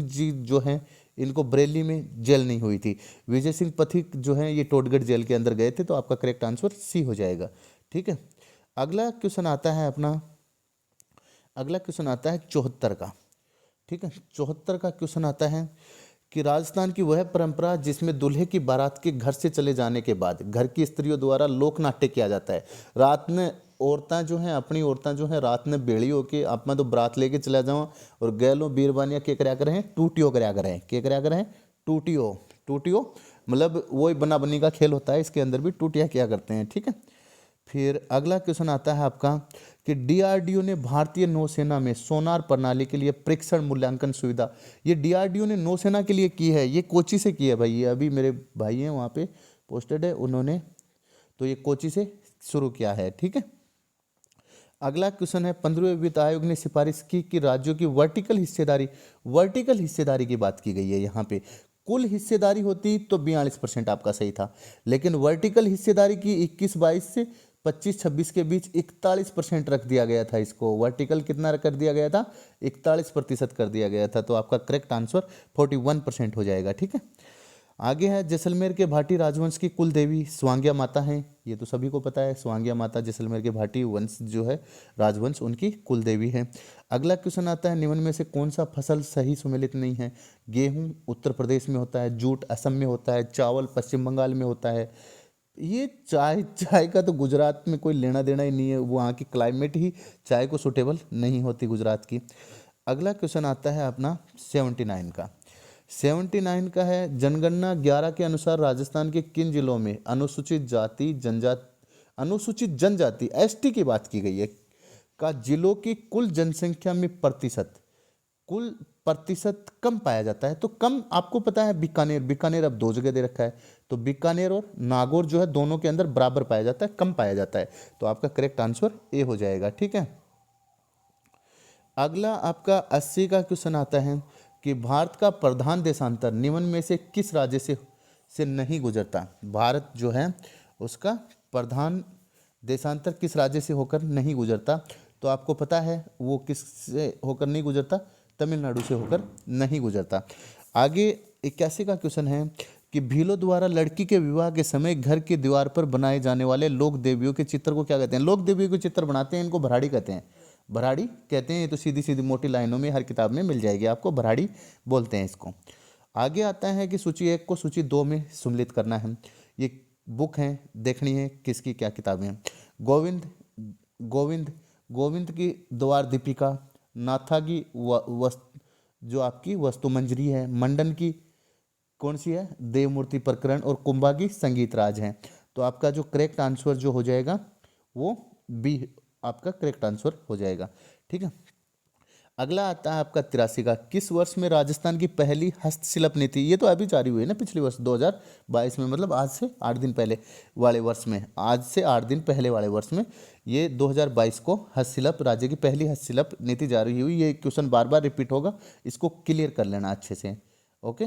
जी जो हैं इनको बरेली में जेल नहीं हुई थी। विजय सिंह पथिक जो हैं ये टोडगढ़ जेल के अंदर गए थे। तो आपका करेक्ट आंसर सी हो जाएगा, ठीक है। अगला क्वेश्चन आता है अपना, अगला क्वेश्चन आता है 74 का, ठीक है। 74 का क्वेश्चन आता है कि राजस्थान की वह परंपरा जिसमें दूल्हे की बारात के घर से चले जाने के बाद घर की स्त्रियों द्वारा लोक नाट्य किया जाता है। रात में औरतें जो हैं, अपनी औरतें जो हैं रात में बेड़ी होके आप मैं तो बारात लेके चला जाऊँ, और गैलों बीरबानिया के कराया करें, टूटियो कराया करें, के कराया करें, टूटियो, टूटियो मतलब वही बना बनी का खेल होता है, इसके अंदर भी टूटिया किया करते हैं, ठीक है। फिर अगला क्वेश्चन आता है आपका कि डीआरडीओ ने भारतीय नौसेना में सोनार प्रणाली के लिए परीक्षण मूल्यांकन सुविधा, ये डीआरडीओ ने नौसेना के लिए की है। ये कोची से की है भाई, ये अभी मेरे भाई हैं वहाँ पे पोस्टेड है उन्होंने, तो ये कोची से शुरू किया है, ठीक है। अगला क्वेश्चन है 15वें वित्त आयोग ने सिफारिश की कि राज्यों की वर्टिकल हिस्सेदारी की बात की गई है यहाँ पे। कुल हिस्सेदारी होती तो 42% आपका सही था, लेकिन वर्टिकल हिस्सेदारी की 21-22 से 25-26 के बीच 41% रख दिया गया था इसको। वर्टिकल कितना कर दिया गया था? 41% कर दिया गया था। तो आपका करेक्ट आंसर 41% हो जाएगा, ठीक है। आगे है जैसलमेर के भाटी राजवंश की कुल देवी स्वांग्या माता हैं। ये तो सभी को पता है, स्वांग्या माता जैसलमेर के भाटी वंश जो है राजवंश उनकी कुल देवी है। अगला क्वेश्चन आता है निम्न में से कौन सा फसल सही सुमेलित नहीं है? गेहूं उत्तर प्रदेश में होता है, जूट असम में होता है, चावल पश्चिम बंगाल में होता है। ये चाय का तो गुजरात में कोई लेना देना ही नहीं है, वहाँ की क्लाइमेट ही चाय को सूटेबल नहीं होती गुजरात की। अगला क्वेश्चन आता है अपना 79 का है जनगणना 11 के अनुसार राजस्थान के किन जिलों में अनुसूचित जनजाति एसटी की बात की गई है का जिलों की कुल जनसंख्या में प्रतिशत कम पाया जाता है? तो कम आपको पता है बीकानेर अब 2 जगह दे रखा है, तो बीकानेर और नागौर जो है दोनों के अंदर बराबर पाया जाता है, कम पाया जाता है। तो आपका करेक्ट आंसर ए हो जाएगा, ठीक है। अगला आपका 80 का क्वेश्चन आता है कि भारत का प्रधान देशांतर निम्न में से किस राज्य से नहीं गुजरता? भारत जो है उसका प्रधान देशांतर किस राज्य से होकर नहीं गुजरता? तो आपको पता है वो किस से होकर नहीं गुजरता? तमिलनाडु से होकर नहीं गुजरता। आगे 81 का क्वेश्चन है कि भीलों द्वारा लड़की के विवाह के समय घर की दीवार पर बनाए जाने वाले लोक देवियों के चित्र को क्या कहते हैं? लोक देवियों के चित्र बनाते हैं, इनको भराड़ी कहते हैं। भराड़ी कहते हैं, ये तो सीधी सीधी मोटी लाइनों में हर किताब में मिल जाएगी आपको, भराड़ी बोलते हैं इसको। आगे आता है कि सूची 1 को सूची 2 में सम्मिलित करना है। ये बुक है, देखनी है किसकी क्या किताबें हैं। गोविंद की द्वार दीपिका, नाथा की जो आपकी वस्तु मंजरी है, मंडन की कौन सी है? देवमूर्ति प्रकरण, और कुंभा की संगीत राज है। तो आपका जो करेक्ट आंसर जो हो जाएगा वो बी आपका करेक्ट आंसर हो जाएगा, ठीक है। अगला आता है आपका 83 का, किस वर्ष में राजस्थान की पहली हस्तशिल्प नीति, ये तो अभी जारी हुई है ना पिछले वर्ष 2022 में, मतलब आज से 8 दिन पहले वाले वर्ष में, आज से 8 दिन पहले वाले वर्ष में ये 2022 को हस्तशिल्प राज्य की पहली हस्तशिल्प नीति जारी हुई। ये क्वेश्चन बार बार रिपीट होगा, इसको क्लियर कर लेना अच्छे से, ओके।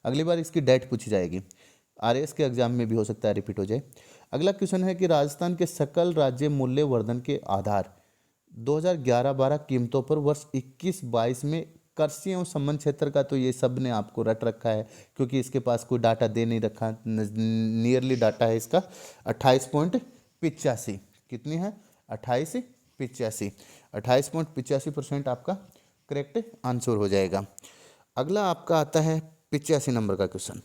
अगली बार इसकी डेट पूछी जाएगी, आरएएस के एग्जाम में भी हो सकता है रिपीट हो जाए। अगला क्वेश्चन है कि राजस्थान के सकल राज्य मूल्य वर्धन के आधार 2011-12 कीमतों पर वर्ष 21-22 में कृषि एवं संबंध क्षेत्र का, तो ये सब ने आपको रट रखा है क्योंकि इसके पास कोई डाटा दे नहीं रखा। नियरली डाटा है इसका 28.85, कितनी है? 28.85% आपका करेक्ट आंसर हो जाएगा। अगला आपका आता है 85 नंबर का क्वेश्चन।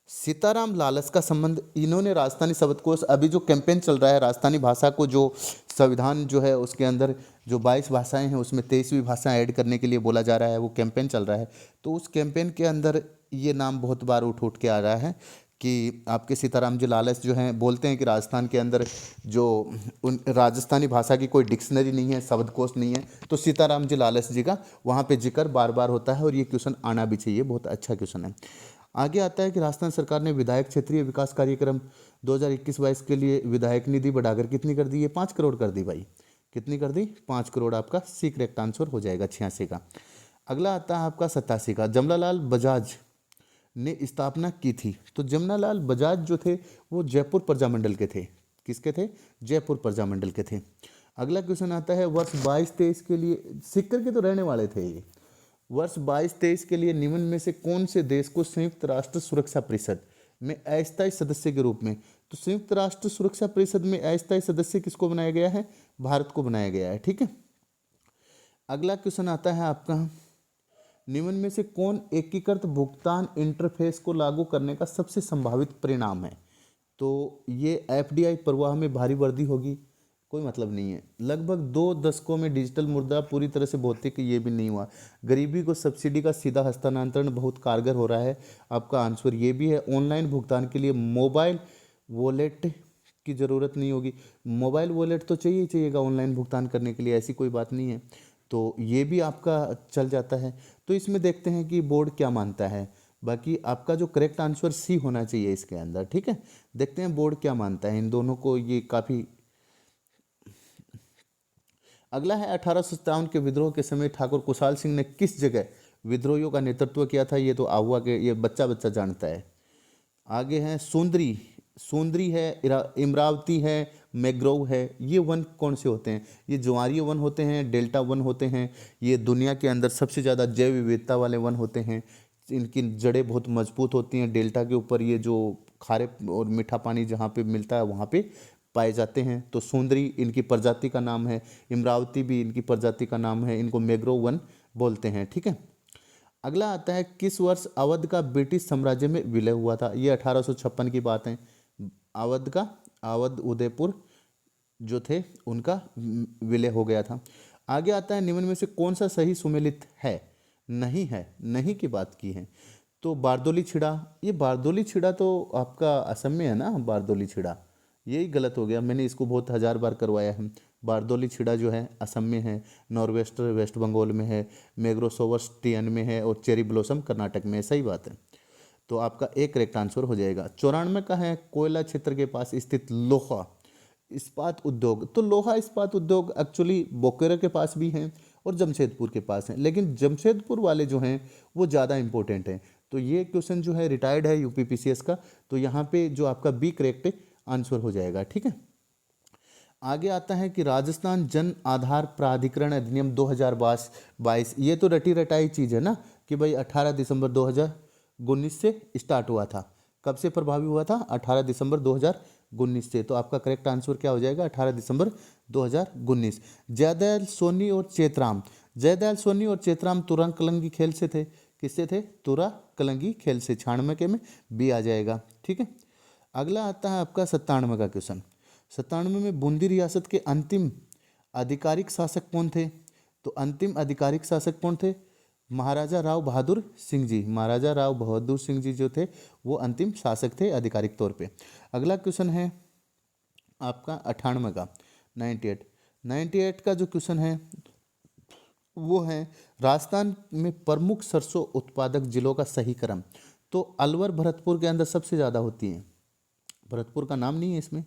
सीताराम लालस का संबंध, इन्होंने राजस्थानी शब्दकोश, अभी जो कैंपेन चल रहा है राजस्थानी भाषा को, जो संविधान जो है उसके अंदर जो 22 भाषाएं हैं उसमें 23वीं भाषा ऐड करने के लिए बोला जा रहा है, वो कैंपेन चल रहा है। तो उस कैंपेन के अंदर ये नाम बहुत बार उठ उठ के आ रहा है कि आपके सीताराम जी लालस जो हैं, बोलते हैं कि राजस्थान के अंदर जो उन राजस्थानी भाषा की कोई डिक्शनरी नहीं है, शब्दकोश नहीं है, तो सीताराम जी लालस जी का वहाँ पे जिक्र बार बार होता है और ये क्वेश्चन आना भी चाहिए, बहुत अच्छा क्वेश्चन है। आगे आता है कि राजस्थान सरकार ने विधायक क्षेत्रीय विकास कार्यक्रम 2021-22 के लिए विधायक निधि बढ़ाकर कितनी कर दी है? 5 करोड़ कर दी भाई। कितनी कर दी? 5 करोड़ आपका सी करेक्ट आंसर हो जाएगा 86 का। अगला आता है आपका 87 का। जमनालाल बजाज ने स्थापना की थी। तो जमनालाल बजाज जो थे वो जयपुर प्रजामंडल के थे। किसके थे? जयपुर प्रजामंडल के थे। अगला क्वेश्चन आता है वर्ष 22-23 के लिए, सिक्कर के तो रहने वाले थे ये। वर्ष 22-23 के लिए निम्न में से कौन से देश को संयुक्त राष्ट्र सुरक्षा परिषद में अस्थायी सदस्य के रूप में, तो संयुक्त राष्ट्र सुरक्षा परिषद में अस्थायी सदस्य किसको बनाया गया है? भारत को बनाया गया है। ठीक है। अगला क्वेश्चन आता है आपका, निम्न में से कौन एकीकृत भुगतान इंटरफेस को लागू करने का सबसे संभावित परिणाम है? तो ये एफडीआई प्रवाह में भारी वृद्धि होगी, कोई मतलब नहीं है। लगभग 2 दशकों में डिजिटल मुद्रा पूरी तरह से भौतिक, ये भी नहीं हुआ। गरीबी को सब्सिडी का सीधा हस्तांतरण बहुत कारगर हो रहा है। आपका आंसर ये भी है। ऑनलाइन भुगतान के लिए मोबाइल वॉलेट की ज़रूरत नहीं होगी। मोबाइल वॉलेट तो चाहिए ही चाहिएगा ऑनलाइन भुगतान करने के लिए, ऐसी कोई बात नहीं है। तो ये भी आपका चल जाता है। तो इसमें देखते हैं कि बोर्ड क्या मानता है। बाकी आपका जो करेक्ट आंसर सी होना चाहिए इसके अंदर। ठीक है, देखते हैं बोर्ड क्या मानता है इन दोनों को। ये काफ़ी, अगला है 1857 के विद्रोह के समय ठाकुर कुशाल सिंह ने किस जगह विद्रोहियों का नेतृत्व किया था? ये तो आहुआ के, ये बच्चा बच्चा जानता है। आगे है सुंदरी, सुंदरी है, इमरावती है, मैग्रोव है। ये वन कौन से होते हैं? ये ज्वारीय वन होते हैं, डेल्टा वन होते हैं। ये दुनिया के अंदर सबसे ज़्यादा जैव विविधता वाले वन होते हैं। इनकी जड़ें बहुत मजबूत होती हैं। डेल्टा के ऊपर ये जो खारे और मीठा पानी जहाँ पे मिलता है वहाँ पे पाए जाते हैं। तो सुंदरी इनकी प्रजाति का नाम है, इमरावती भी इनकी प्रजाति का नाम है। इनको मैग्रोव वन बोलते हैं। ठीक है। अगला आता है किस वर्ष अवध का ब्रिटिश साम्राज्य में विलय हुआ था? ये 1856 की बात है। अवध का, अवध उदयपुर जो थे उनका विलय हो गया था। आगे आता है निम्न में से कौन सा सही सुमेलित है? नहीं है, नहीं की बात की है। तो बारदोली छिड़ा, ये बारदोली छिड़ा तो आपका असम में है ना, बारदोली छिड़ा। यही गलत हो गया, मैंने इसको बहुत 1000 बार करवाया है। बारदोली छिड़ा जो है असम में है, नॉर्वेस्टर वेस्ट बंगाल में है, मैग्रोसोवस टीएन में है और चेरी ब्लॉसम कर्नाटक में है। सही बात है। तो आपका एक करेक्ट आंसर हो जाएगा। 94 का है कोयला क्षेत्र के पास स्थित लोहा इस्पात उद्योग। तो लोहा इस्पात उद्योग एक्चुअली बोकारो के पास भी हैं और जमशेदपुर के पास हैं, लेकिन जमशेदपुर वाले जो हैं वो ज़्यादा इंपॉर्टेंट हैं। तो ये क्वेश्चन जो है रिटायर्ड है यूपीपीसीएस का, तो यहाँ पे जो आपका बी करेक्ट आंसर हो जाएगा। ठीक है। आगे आता है कि राजस्थान जन आधार प्राधिकरण अधिनियम 2022, ये तो रटी रटाई चीज़ है ना कि भाई 18 दिसंबर 2019 से स्टार्ट हुआ था। कब से प्रभावी हुआ था? 18 दिसंबर 2019 से। तो आपका करेक्ट आंसर क्या हो जाएगा? 18 दिसंबर 2019। जयदयाल सोनी और चेतराम, जयदयाल सोनी और चेतराम तुरा कलंगी खेल से थे। किससे थे? तुरा कलंगी खेल से। 96 के में बी आ जाएगा। ठीक है। अगला आता है आपका 97 का क्वेश्चन। 97 में बूंदी रियासत के अंतिम आधिकारिक शासक कौन थे? तो अंतिम आधिकारिक शासक कौन थे? महाराजा राव बहादुर सिंह जी। महाराजा राव बहादुर सिंह जी जो थे वो अंतिम शासक थे आधिकारिक तौर पे। अगला क्वेश्चन है आपका 98 का, 98 का जो क्वेश्चन है वो है राजस्थान में प्रमुख सरसों उत्पादक जिलों का सही क्रम। तो अलवर भरतपुर के अंदर सबसे ज़्यादा होती हैं, भरतपुर का नाम नहीं है इसमें।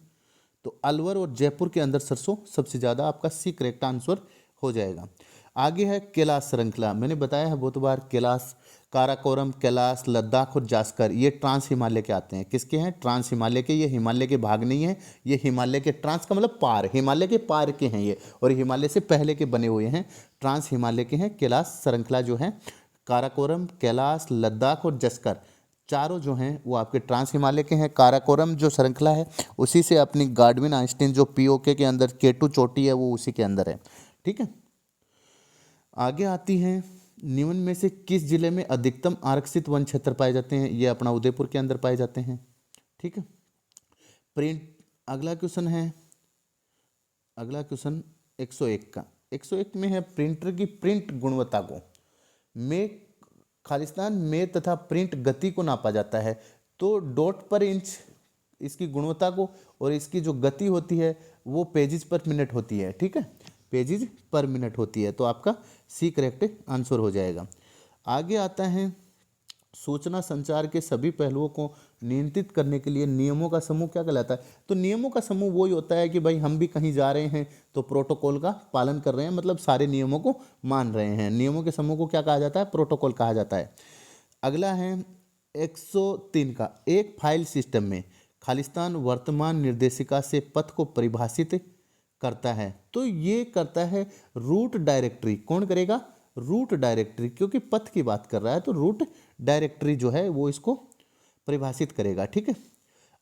तो अलवर और जयपुर के अंदर सरसों सबसे ज़्यादा, आपका सी करेक्ट आंसर हो जाएगा। आगे है कैलाश श्रृंखला, मैंने बताया है बहुत बार। कैलाश, काराकोरम, कैलाश, लद्दाख और जास्कर, ये ट्रांस हिमालय के आते हैं। किसके हैं? ट्रांस हिमालय के। ये हिमालय के भाग नहीं है, ये हिमालय के, ट्रांस का मतलब पार, हिमालय के पार के हैं ये, और हिमालय से पहले के बने हुए हैं, ट्रांस हिमालय के हैं। कैलाश श्रृंखला जो है, काराकोरम, कैलाश, लद्दाख और जास्कर, चारों जो हैं वो आपके ट्रांस हिमालय के हैं। काराकोरम जो श्रृंखला है उसी से अपनी गार्डविन आइंस्टीन जो पीओके के अंदर K2 चोटी है वो उसी के अंदर है। ठीक है। आगे आती हैं निम्न में से किस जिले में अधिकतम आरक्षित वन क्षेत्र पाए जाते हैं? ये अपना उदयपुर के अंदर पाए जाते हैं। ठीक है। प्रिंट, अगला क्वेश्चन 101 का। 101 में है प्रिंटर की प्रिंट गुणवत्ता को में खालिस्तान में तथा प्रिंट गति को नापा जाता है। तो डॉट पर इंच इसकी गुणवत्ता को, और इसकी जो गति होती है वो पेजेस पर मिनट होती है। ठीक है, पेजेस पर मिनट होती है। तो आपका सी करेक्ट आंसर हो जाएगा। आगे आता है सूचना संचार के सभी पहलुओं को नियंत्रित करने के लिए नियमों का समूह क्या कहलाता है? तो नियमों का समूह वही होता है कि भाई हम भी कहीं जा रहे हैं तो प्रोटोकॉल का पालन कर रहे हैं, मतलब सारे नियमों को मान रहे हैं। नियमों के समूह को क्या कहा जाता है? प्रोटोकॉल कहा जाता है। अगला है 103 का। एक फाइल सिस्टम में खालिस्तान वर्तमान निर्देशिका से पथ को परिभाषित करता है। तो ये करता है रूट डायरेक्टरी। कौन करेगा? रूट डायरेक्टरी, क्योंकि पथ की बात कर रहा है तो रूट डायरेक्टरी जो है वो इसको परिभाषित करेगा। ठीक है।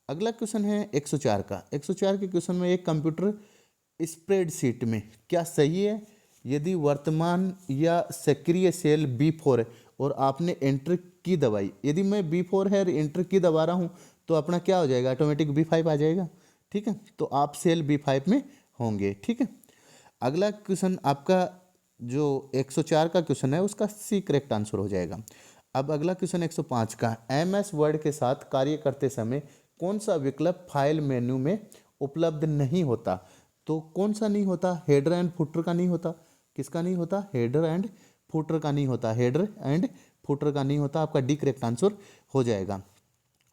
अगला क्वेश्चन है 104 का। 104 के क्वेश्चन में एक कंप्यूटर स्प्रेडशीट में क्या सही है? यदि वर्तमान या सक्रिय सेल B4 है और आपने एंटर की दबाई, यदि मैं B4 है और एंटर की दबा रहा हूँ तो अपना क्या हो जाएगा? ऑटोमेटिक B5 आ जाएगा। ठीक है, तो आप सेल B5 में होंगे। ठीक है। अगला क्वेश्चन आपका जो 104 का क्वेश्चन है उसका सी करेक्ट आंसर हो जाएगा। अब अगला क्वेश्चन 105 का। MS वर्ड के साथ कार्य करते समय कौन सा विकल्प फाइल मेन्यू में उपलब्ध नहीं होता? तो कौन सा नहीं होता? हेडर एंड फुटर का नहीं होता। किसका नहीं होता? हेडर एंड फुटर का नहीं होता। हेडर एंड फुटर का नहीं होता। आपका डी करेक्ट आंसर हो जाएगा।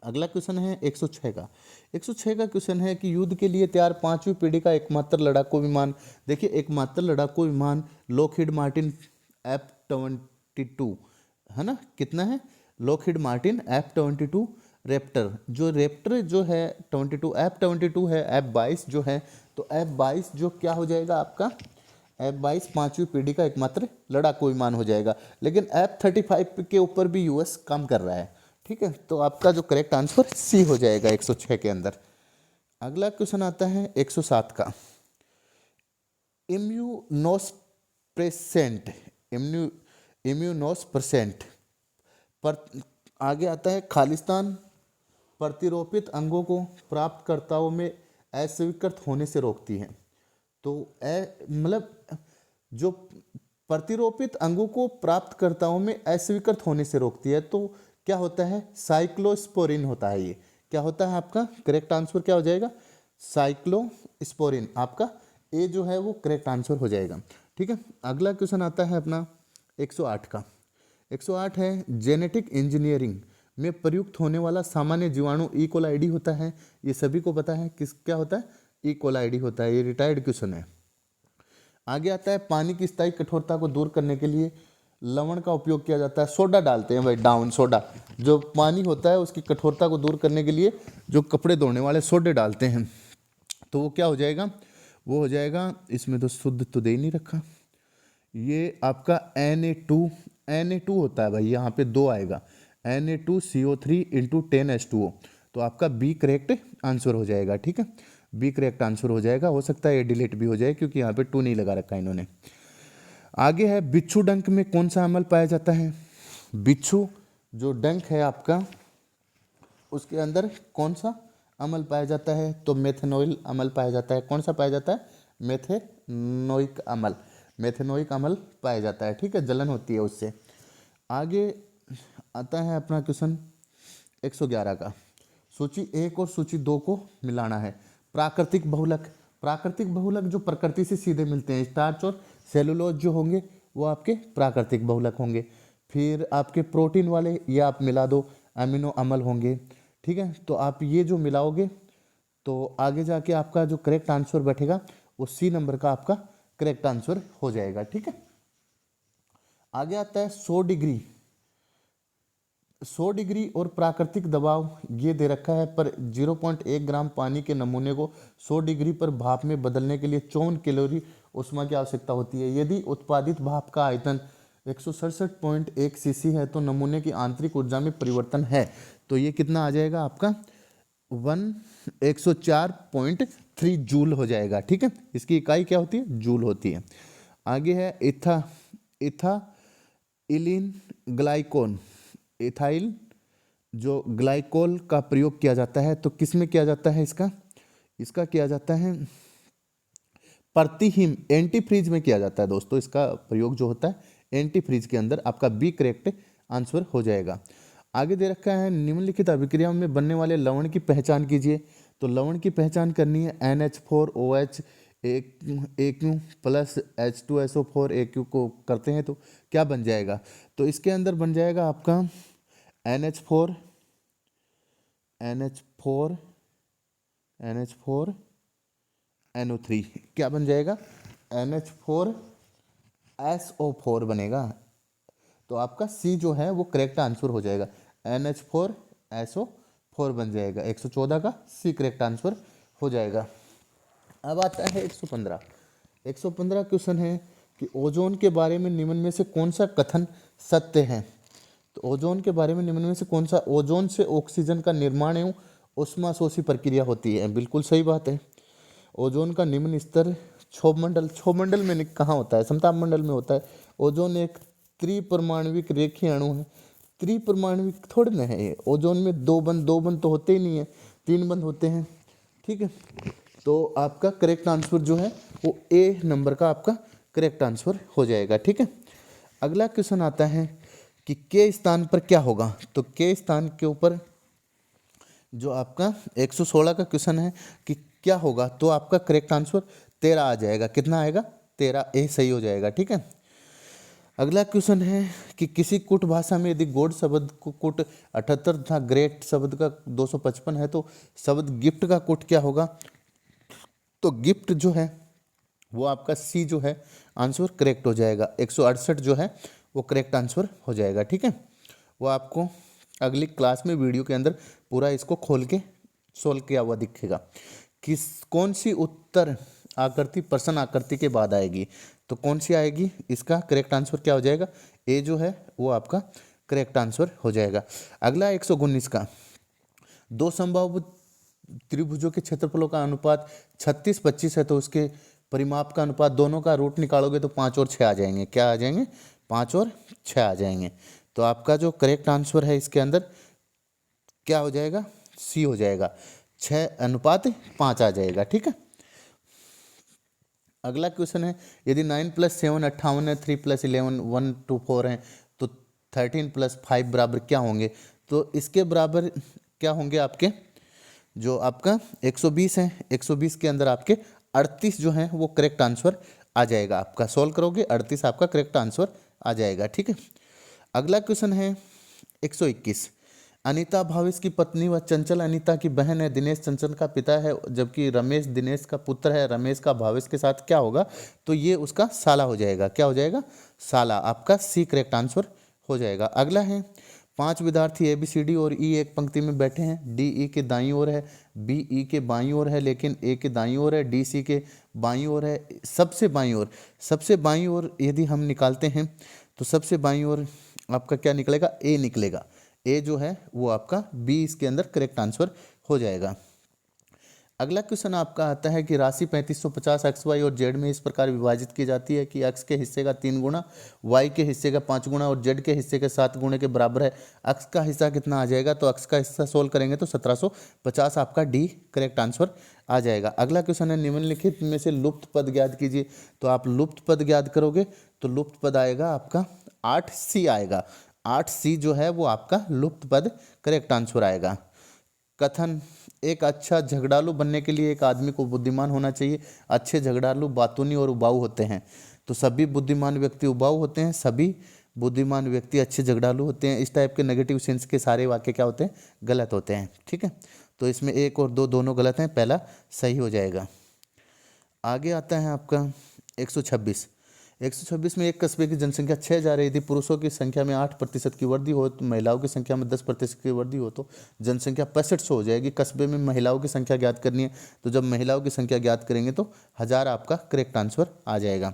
अगला क्वेश्चन है 106 का। 106 का क्वेश्चन है कि युद्ध के लिए तैयार 5वीं पीढ़ी का एकमात्र लड़ाकू विमान। देखिए, एकमात्र लड़ाकू विमान लॉकहीड मार्टिन F-22 है ना। कितना है? Lockheed Martin F-22 Raptor. जो रैप्टर जो है 22 F-22 है, F-22 जो है, तो F-22 जो क्या हो जाएगा आपका? F-22 5वीं पीढ़ी का एकमात्र लड़ाकू विमान हो जाएगा। लेकिन F-35 के ऊपर भी यूएस काम कर रहा है। ठीक है, तो आपका जो करेक्ट आंसर सी हो जाएगा 106 के अंदर। अगला क्वेश्चन आता है 107 का। इम्यूनोसप्रेसेंट पर आगे आता है खालिस्तान प्रतिरोपित अंगों को प्राप्तकर्ताओं में अस्वीकृत होने से रोकती है। तो मतलब जो प्रतिरोपित अंगों को प्राप्तकर्ताओं में अस्वीकृत होने से रोकती है, तो क्या होता है? साइक्लोस्पोरिन होता है। ये क्या होता है? आपका करेक्ट आंसर क्या हो जाएगा? साइक्लोस्पोरिन। आपका ए जो है वो करेक्ट आंसर हो जाएगा। ठीक है। अगला क्वेश्चन आता है अपना 108 का। 108 है जेनेटिक इंजीनियरिंग में प्रयुक्त होने वाला सामान्य जीवाणु ई कोलाइडी होता है। ये सभी को पता है किस क्या होता है? ई कोलाइडी होता है। ये रिटायर्ड क्वेश्चन है। आगे आता है पानी की स्थायी कठोरता को दूर करने के लिए लवण का उपयोग किया जाता है। सोडा डालते हैं भाई, डाउन सोडा। जो पानी होता है उसकी कठोरता को दूर करने के लिए जो कपड़े धोने वाले सोडे डालते हैं, तो वो क्या हो जाएगा? वो हो जाएगा, इसमें तो शुद्ध तो दे ही नहीं रखा, ये आपका Na2 होता है भाई। यहाँ पे 2 आएगा, Na2CO3 × 10H2O। तो आपका बी करेक्ट आंसर हो जाएगा। ठीक है, बी करेक्ट आंसर हो जाएगा। हो सकता है ये डिलीट भी हो जाए क्योंकि यहाँ पे 2 नहीं लगा रखा इन्होंने। आगे है बिच्छू डंक में कौन सा अम्ल पाया जाता है? बिच्छू जो डंक है आपका, उसके अंदर कौन सा अम्ल पाया जाता है? तो मेथेनॉइल अम्ल पाया जाता है। कौन सा पाया जाता है? मेथेनोइक अम्ल। मेथेनोइक अम्ल पाया जाता है। ठीक है, जलन होती है उससे। आगे आता है अपना क्वेश्चन 111 का। सूची 1 और सूची 2 को मिलाना है। प्राकृतिक बहुलक। प्राकृतिक बहुलक जो प्रकृति से सीधे मिलते हैं, स्टार्च और सेलुलोज जो होंगे वो आपके प्राकृतिक बहुलक होंगे। फिर आपके प्रोटीन वाले ये आप मिला दो, अमीनो अम्ल होंगे। ठीक है, तो आप ये जो मिलाओगे तो आगे जाके आपका जो करेक्ट आंसर बैठेगा वो सी नंबर का आपका करेक्ट आंसर हो जाएगा। ठीक है। आगे आता है 100 डिग्री और प्राकृतिक दबाव ये दे रखा है, पर 0.1 ग्राम पानी के नमूने को 100 डिग्री पर भाप में बदलने के लिए 54 कैलोरी ऊष्मा की आवश्यकता होती है। यदि उत्पादित भाप का आयतन 167.1 सीसी है तो नमूने की आंतरिक ऊर्जा में परिवर्तन है, तो ये कितना आ जाएगा आपका 104.3 जूल हो जाएगा। ठीक है, इसकी इकाई क्या होती है? जूल होती है। आगे है इथा इलिन ग्लाइकोन, इथाइल जो ग्लाइकोल का प्रयोग किया जाता है, तो किस में किया जाता है इसका किया जाता है प्रतिहिम एंटीफ्रीज में किया जाता है दोस्तों। इसका प्रयोग जो होता है एंटीफ्रीज के अंदर। आपका बी करेक्ट आंसर हो जाएगा। आगे दे रखा है निम्नलिखित अभिक्रियाओं में बनने वाले लवण की पहचान कीजिए। तो लवण की पहचान करनी है NH4OH AQ plus H2SO4 AQ को करते हैं तो क्या बन जाएगा? तो इसके अंदर बन जाएगा आपका NH4 NO3 क्या बन जाएगा? NH4SO4 बनेगा। तो आपका सी जो है वो करेक्ट आंसर हो जाएगा, NH4SO4 बन जाएगा। 114 का सी करेक्ट आंसर हो जाएगा। अब आता है 115 क्वेश्चन है कि ओजोन के बारे में निम्न में से कौन सा कथन सत्य है? तो ओजोन के बारे में निम्न में से कौन सा, ओजोन से ऑक्सीजन का निर्माण एवं ऊष्माशोषी प्रक्रिया होती है। बिल्कुल सही बात है। ओजोन का निम्न स्तर क्षोभमंडल में कहाँ होता है? समताप मंडल में होता है। ओजोन एक त्रिपरमाणविक रेखीय अणु है। त्रिपरमाणविक थोड़े ना है ये। ओजोन में दो बंद तो होते ही नहीं है, 3 बंद होते हैं। ठीक है, तो आपका करेक्ट आंसर जो है वो ए नंबर का आपका करेक्ट आंसर हो जाएगा। ठीक है, अगला क्वेश्चन आता है कि के स्थान पर क्या होगा? तो के स्थान के ऊपर जो आपका 116 का क्वेश्चन है कि क्या होगा, तो आपका करेक्ट आंसर 13 आ जाएगा। कितना आएगा? 13 ए सही हो जाएगा। ठीक है, अगला क्वेश्चन है कि किसी कुट भाषा में यदि गोड शब्द को कुट 78 तथा ग्रेट शब्द का 255 है तो शब्द गिफ्ट का कुट क्या होगा? तो गिफ्ट जो है वो आपका सी जो है आंसर करेक्ट हो जाएगा। 168 जो है वो करेक्ट आंसर हो जाएगा। ठीक है, वो आपको अगली क्लास में वीडियो के अंदर पूरा इसको खोल के सोल्व किया हुआ दिखेगा। कौन सी उत्तर आकृति प्रश्न आकृति के बाद आएगी? तो कौन सी आएगी? इसका करेक्ट आंसर क्या हो जाएगा? ए जो है वो आपका करेक्ट आंसर हो जाएगा। अगला 119 का, दो संभाव्य त्रिभुजों के क्षेत्रफलों का अनुपात 36-25 है तो उसके परिमाप का अनुपात दोनों का रूट निकालोगे तो 5 और 6 आ जाएंगे। क्या आ जाएंगे? 5 और 6 आ जाएंगे। तो आपका जो करेक्ट आंसर है इसके अंदर क्या हो जाएगा? सी हो जाएगा, 6:5 आ जाएगा। ठीक है, अगला क्वेश्चन है यदि 9 + 7 58 है, 3 + 11 1 2 4 है तो 13 + 5 बराबर क्या होंगे? तो इसके बराबर क्या होंगे आपके? जो आपका 120 है, 120 के अंदर आपके 38 जो है वो करेक्ट आंसर आ जाएगा। आपका सोल्व करोगे 38 आपका करेक्ट आंसर आ जाएगा। ठीक है, अगला क्वेश्चन है 121, अनीता भावेश की पत्नी व चंचल अनीता की बहन है, दिनेश चंचल का पिता है जबकि रमेश दिनेश का पुत्र है। रमेश का भावेश के साथ क्या होगा? तो ये उसका साला हो जाएगा। क्या हो जाएगा? साला। आपका सी करेक्ट आंसर हो जाएगा। अगला है 5 विद्यार्थी ABCD और E एक पंक्ति में बैठे हैं। D E के दाईं ओर है, B E के बाईं ओर है, लेकिन A के दाईं ओर है, D C के बाईं ओर है। सबसे बाईं ओर यदि हम निकालते हैं तो सबसे बाईं ओर आपका क्या निकलेगा? A निकलेगा। ए जो है वो आपका बी इसके अंदर करेक्ट आंसर हो जाएगा। अगला क्वेश्चन आपका आता है कि राशि 3550 एक्स वाई और जेड में इस प्रकार विभाजित की जाती है कि एक्स के हिस्से का 3 गुना, वाई के हिस्से का 5 गुना और जेड के हिस्से के 7 गुने के बराबर है। एक्स का हिस्सा कितना आ जाएगा? तो एक्स का हिस्सा सोल्व करेंगे तो 1750 आपका डी करेक्ट आंसर आ जाएगा। अगला क्वेश्चन है निम्नलिखित में से लुप्त पद ज्ञात कीजिए। तो आप लुप्त पद ज्ञात करोगे तो लुप्त पद आएगा आपका 8C आएगा। 8C जो है वो आपका लुप्त पद करेक्ट आंसर आएगा। कथन, एक अच्छा झगड़ालू बनने के लिए एक आदमी को बुद्धिमान होना चाहिए। अच्छे झगड़ालू बातूनी और उबाऊ होते हैं। तो सभी बुद्धिमान व्यक्ति उबाऊ होते हैं, सभी बुद्धिमान व्यक्ति अच्छे झगड़ालू होते हैं। इस टाइप के नेगेटिव सेंस के सारे वाक्य क्या होते हैं? गलत होते हैं। ठीक है, तो इसमें 1 और 2 दोनों गलत हैं, पहला सही हो जाएगा। आगे आता है आपका 126 में एक कस्बे की जनसंख्या 6000 है। यदि पुरुषों की संख्या में 8% की वृद्धि हो तो महिलाओं की संख्या में 10% की वृद्धि हो तो जनसंख्या 6500 हो जाएगी। कस्बे में महिलाओं की संख्या ज्ञात करनी है, तो जब महिलाओं की संख्या ज्ञात करेंगे तो 1000 आपका करेक्ट आंसर आ जाएगा।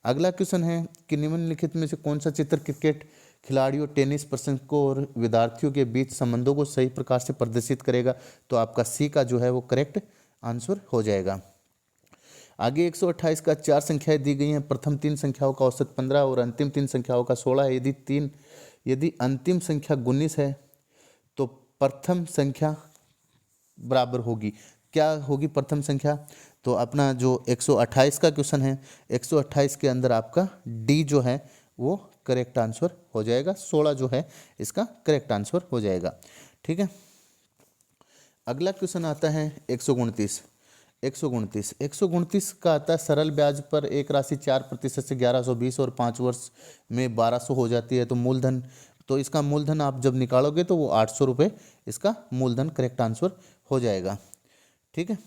अगला क्वेश्चन है कि निम्नलिखित में से कौन सा चित्र क्रिकेट खिलाड़ियों, टेनिस प्रशिक्षकों और विद्यार्थियों के बीच संबंधों को सही प्रकार से प्रदर्शित करेगा? तो आपका सी का जो है वो करेक्ट आंसर हो जाएगा। आगे 128 का 4 संख्याएं दी गई हैं। प्रथम 3 संख्याओं का औसत 15 और अंतिम 3 संख्याओं का 16 है। यदि अंतिम संख्या 19 है तो प्रथम संख्या बराबर होगी। क्या होगी प्रथम संख्या? तो अपना जो 128 का क्वेश्चन है, 128 के अंदर आपका डी जो है वो करेक्ट आंसर हो जाएगा। 16 जो है इसका करेक्ट आंसर हो जाएगा। ठीक है, अगला क्वेश्चन आता है 129। 129 का आता है सरल ब्याज पर एक राशि 4% से 1120 और 5 वर्ष में 1200 हो जाती है। तो मूलधन, तो इसका मूलधन आप जब निकालोगे तो वो 800 रुपये इसका मूलधन करेक्ट आंसर हो जाएगा। ठीक है,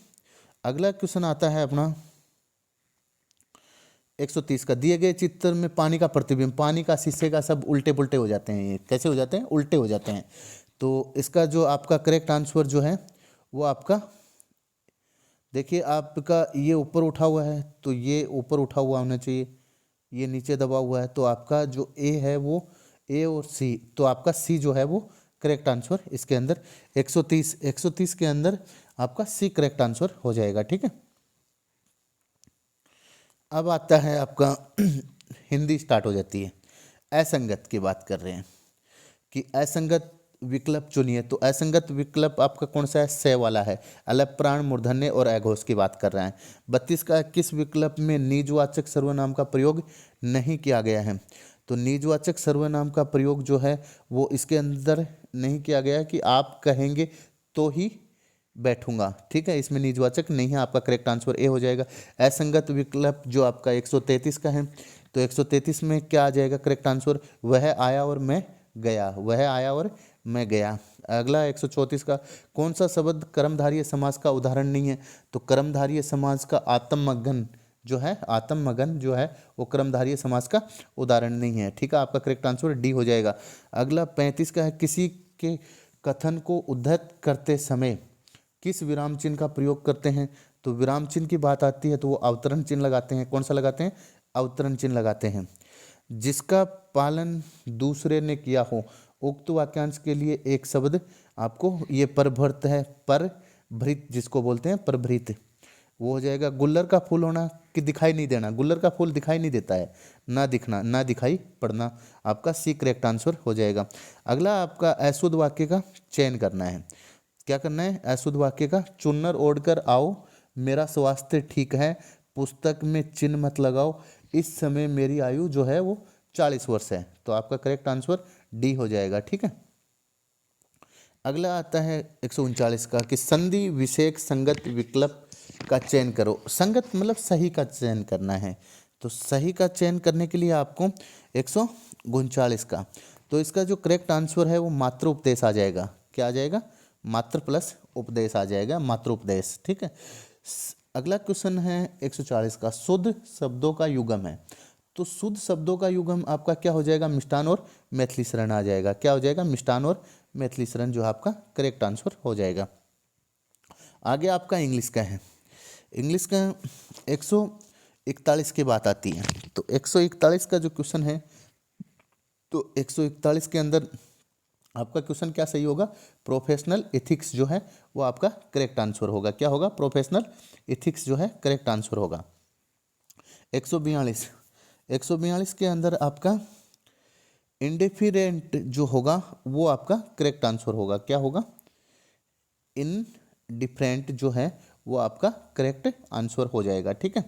अगला क्वेश्चन आता है अपना 130 का। दिए गए चित्र में पानी का प्रतिबिंब, पानी का, शीशे का सब उल्टे पुल्टे हो जाते हैं। ये कैसे हो जाते हैं? उल्टे हो जाते हैं। तो इसका जो आपका करेक्ट आंसर जो है वो आपका, देखिए आपका ये ऊपर उठा हुआ है तो ये ऊपर उठा हुआ होना चाहिए, ये नीचे दबा हुआ है। तो आपका जो ए है वो ए और सी, तो आपका सी जो है वो करेक्ट आंसर इसके अंदर 130 के अंदर आपका सी करेक्ट आंसर हो जाएगा। ठीक है, अब आता है आपका हिंदी स्टार्ट हो जाती है। असंगत की बात कर रहे हैं कि असंगत विकल्प चुनिए। तो असंगत विकल्प आपका कौन सा है? से वाला है। अलग प्राण, मूर्धन्य और अघोष की बात कर रहा है। 32 का किस विकल्प में निजवाचक सर्वनाम का प्रयोग नहीं किया गया है? तो निजवाचक सर्वनाम का प्रयोग जो है वो इसके अंदर नहीं किया गया है कि आप कहेंगे तो ही बैठूंगा। ठीक है, इसमें निजवाचक नहीं है। आपका करेक्ट आंसर ए हो जाएगा। असंगत विकल्प जो आपका 133 का है, तो 133 में क्या आ जाएगा करेक्ट आंसर? वह आया और मैं गया, वह आया और मैं गया। अगला 134 का कौन सा शब्द कर्मधारय समास का उदाहरण नहीं है? तो कर्मधारय समास का आत्ममगन जो है, आत्ममगन जो है वो कर्मधारय समास का उदाहरण नहीं है। ठीक है, आपका करेक्ट आंसर डी हो जाएगा। अगला 35 का है किसी के कथन को उद्धत करते समय किस विराम चिन्ह का प्रयोग करते हैं? तो विराम चिन्ह की बात आती है तो वो अवतरण चिन्ह लगाते हैं। कौन सा लगाते हैं? अवतरण चिन्ह लगाते हैं। जिसका पालन दूसरे ने किया हो, उक्त वाक्यांश के लिए एक शब्द आपको, ये परभृत है, परभृत जिसको बोलते हैं परभृत, वो हो जाएगा। गुल्लर का फूल होना कि दिखाई नहीं देना? गुल्लर का फूल दिखाई नहीं देता है, ना दिखना, ना दिखाई पड़ना, आपका सी करेक्ट आंसर हो जाएगा। अगला आपका अशुद्ध वाक्य का चयन करना है। क्या करना है? अशुद्ध वाक्य का। चुन्नर ओढ़कर आओ, मेरा स्वास्थ्य ठीक है, पुस्तक में चिन्ह मत लगाओ, इस समय मेरी आयु जो है वो 40 वर्ष है। तो आपका करेक्ट आंसर डी हो जाएगा। ठीक है, अगला आता है 139 का कि संधि विषयक संगत विकल्प का चयन करो। संगत मतलब सही का चयन करना है। तो सही का चयन करने के लिए आपको 139 का, तो इसका जो करेक्ट आंसर है वो मात्र उपदेश आ जाएगा। क्या आ जाएगा? मात्र प्लस उपदेश आ जाएगा, मात्र उपदेश। ठीक है, अगला क्वेश्चन है 140 का शुद्ध शब्दों का युगम है। तो शुद्ध शब्दों का युगम आपका क्या हो जाएगा? मिष्टान और मैथिली शरण आ जाएगा। क्या हो जाएगा? मिष्टान और मैथिली शरण जो आपका करेक्ट आंसर हो जाएगा। आगे आपका इंग्लिश का है। इंग्लिश का 141 की बात आती है। तो 141 का जो क्वेश्चन है, तो 141 के अंदर आपका क्वेश्चन क्या सही होगा? प्रोफेशनल एथिक्स जो है वो आपका करेक्ट आंसर होगा। क्या होगा? प्रोफेशनल एथिक्स जो है करेक्ट आंसर होगा। 142 के अंदर आपका इंडिफरेंट जो होगा वो आपका करेक्ट आंसर होगा। क्या होगा? इनडिफरेंट जो है वो आपका करेक्ट आंसर हो जाएगा। ठीक है,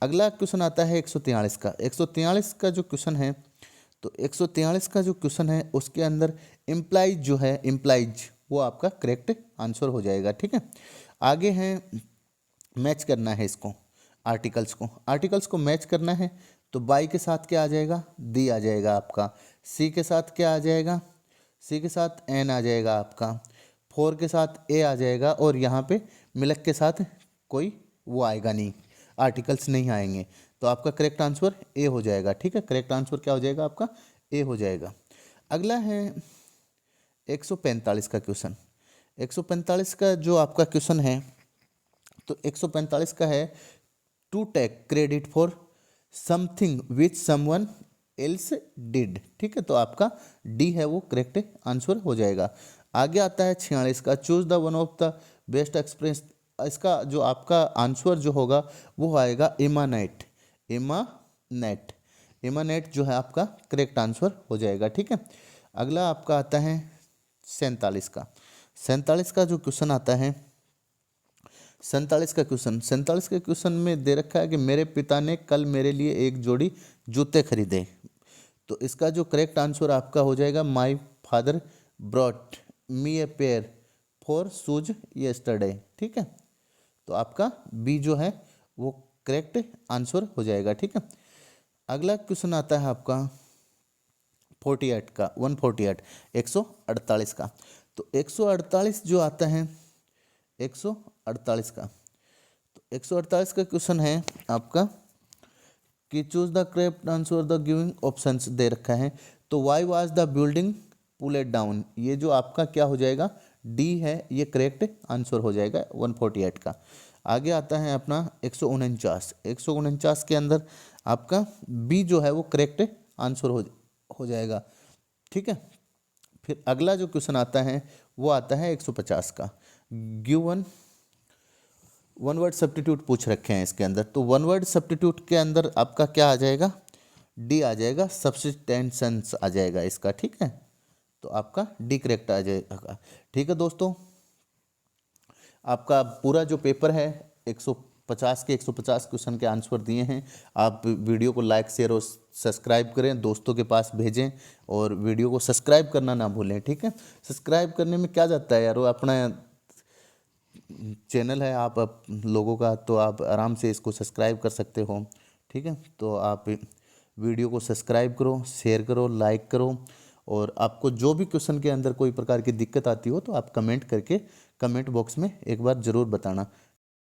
अगला क्वेश्चन आता है 143 का। 143 का जो क्वेश्चन है, तो 143 का जो क्वेश्चन है उसके अंदर इम्प्लाइज जो है, इम्प्लाइज वो आपका करेक्ट आंसर हो जाएगा। ठीक है, आगे है मैच करना है इसको, आर्टिकल्स को मैच करना है। तो बाई के साथ क्या आ जाएगा? दी आ जाएगा आपका। सी के साथ क्या आ जाएगा? सी के साथ एन आ जाएगा आपका। फोर के साथ ए आ जाएगा, और यहाँ पे मिलक के साथ कोई वो आएगा नहीं, आर्टिकल्स नहीं आएंगे। तो आपका करेक्ट आंसर ए हो जाएगा। ठीक है, करेक्ट आंसर क्या हो जाएगा? आपका ए हो जाएगा। अगला है 145 का क्वेश्चन। 145 का जो आपका क्वेश्चन है, तो 145 का है to take credit for something which someone else did. ठीक है, तो आपका डी है वो करेक्ट आंसर हो जाएगा। आगे आता है 46 का choose the one of the best इसका जो आपका आंसर जो होगा वो आएगा इमानेट। इमानेट, इमानेट जो है आपका करेक्ट आंसर हो जाएगा। ठीक है, अगला आपका आता है 47 का। 47 का जो क्वेश्चन आता है, 47 के क्वेश्चन में दे रखा है कि मेरे पिता ने कल मेरे लिए एक जोड़ी जूते खरीदे। तो इसका जो करेक्ट आंसर आपका हो जाएगा my father brought me a pair for shoes yesterday. ठीक है, तो आपका बी जो है वो करेक्ट आंसर हो जाएगा। ठीक है, अगला क्वेश्चन आता है आपका 48 का, 148, 148 का। तो 148 जो आता है 148 का, तो 148 का क्वेश्चन है आपका कि choose the correct answer the giving options दे रखा है। तो why was the building pulled down, ये जो आपका क्या हो जाएगा, डी है, ये करेक्ट आंसर हो जाएगा 148 का। आगे आता है अपना 149। 149 के अंदर आपका बी जो है वो करेक्ट आंसर हो जाएगा। ठीक है, फिर अगला जो क्वेश्चन आता है वो आता है 150 का। गिवन वन वर्ड सब्स्टिट्यूट पूछ रखे हैं इसके अंदर। तो वन वर्ड सब्स्टिट्यूट के अंदर आपका क्या आ जाएगा, डी आ जाएगा, सब्स्टिटेंशंस आ जाएगा इसका। ठीक है, तो आपका डी करेक्ट आ जाएगा। ठीक है दोस्तों, आपका पूरा जो पेपर है 150 के 150 क्वेश्चन के आंसर दिए हैं। आप वीडियो को लाइक शेयर और सब्सक्राइब करें, दोस्तों के पास भेजें और वीडियो को सब्सक्राइब करना ना भूलें। ठीक है, सब्सक्राइब करने में क्या जाता है यार, वो अपना चैनल है आप लोगों का, तो आप आराम से इसको सब्सक्राइब कर सकते हो। ठीक है, तो आप वीडियो को सब्सक्राइब करो, शेयर करो, लाइक करो, और आपको जो भी क्वेश्चन के अंदर कोई प्रकार की दिक्कत आती हो तो आप कमेंट करके कमेंट बॉक्स में एक बार ज़रूर बताना।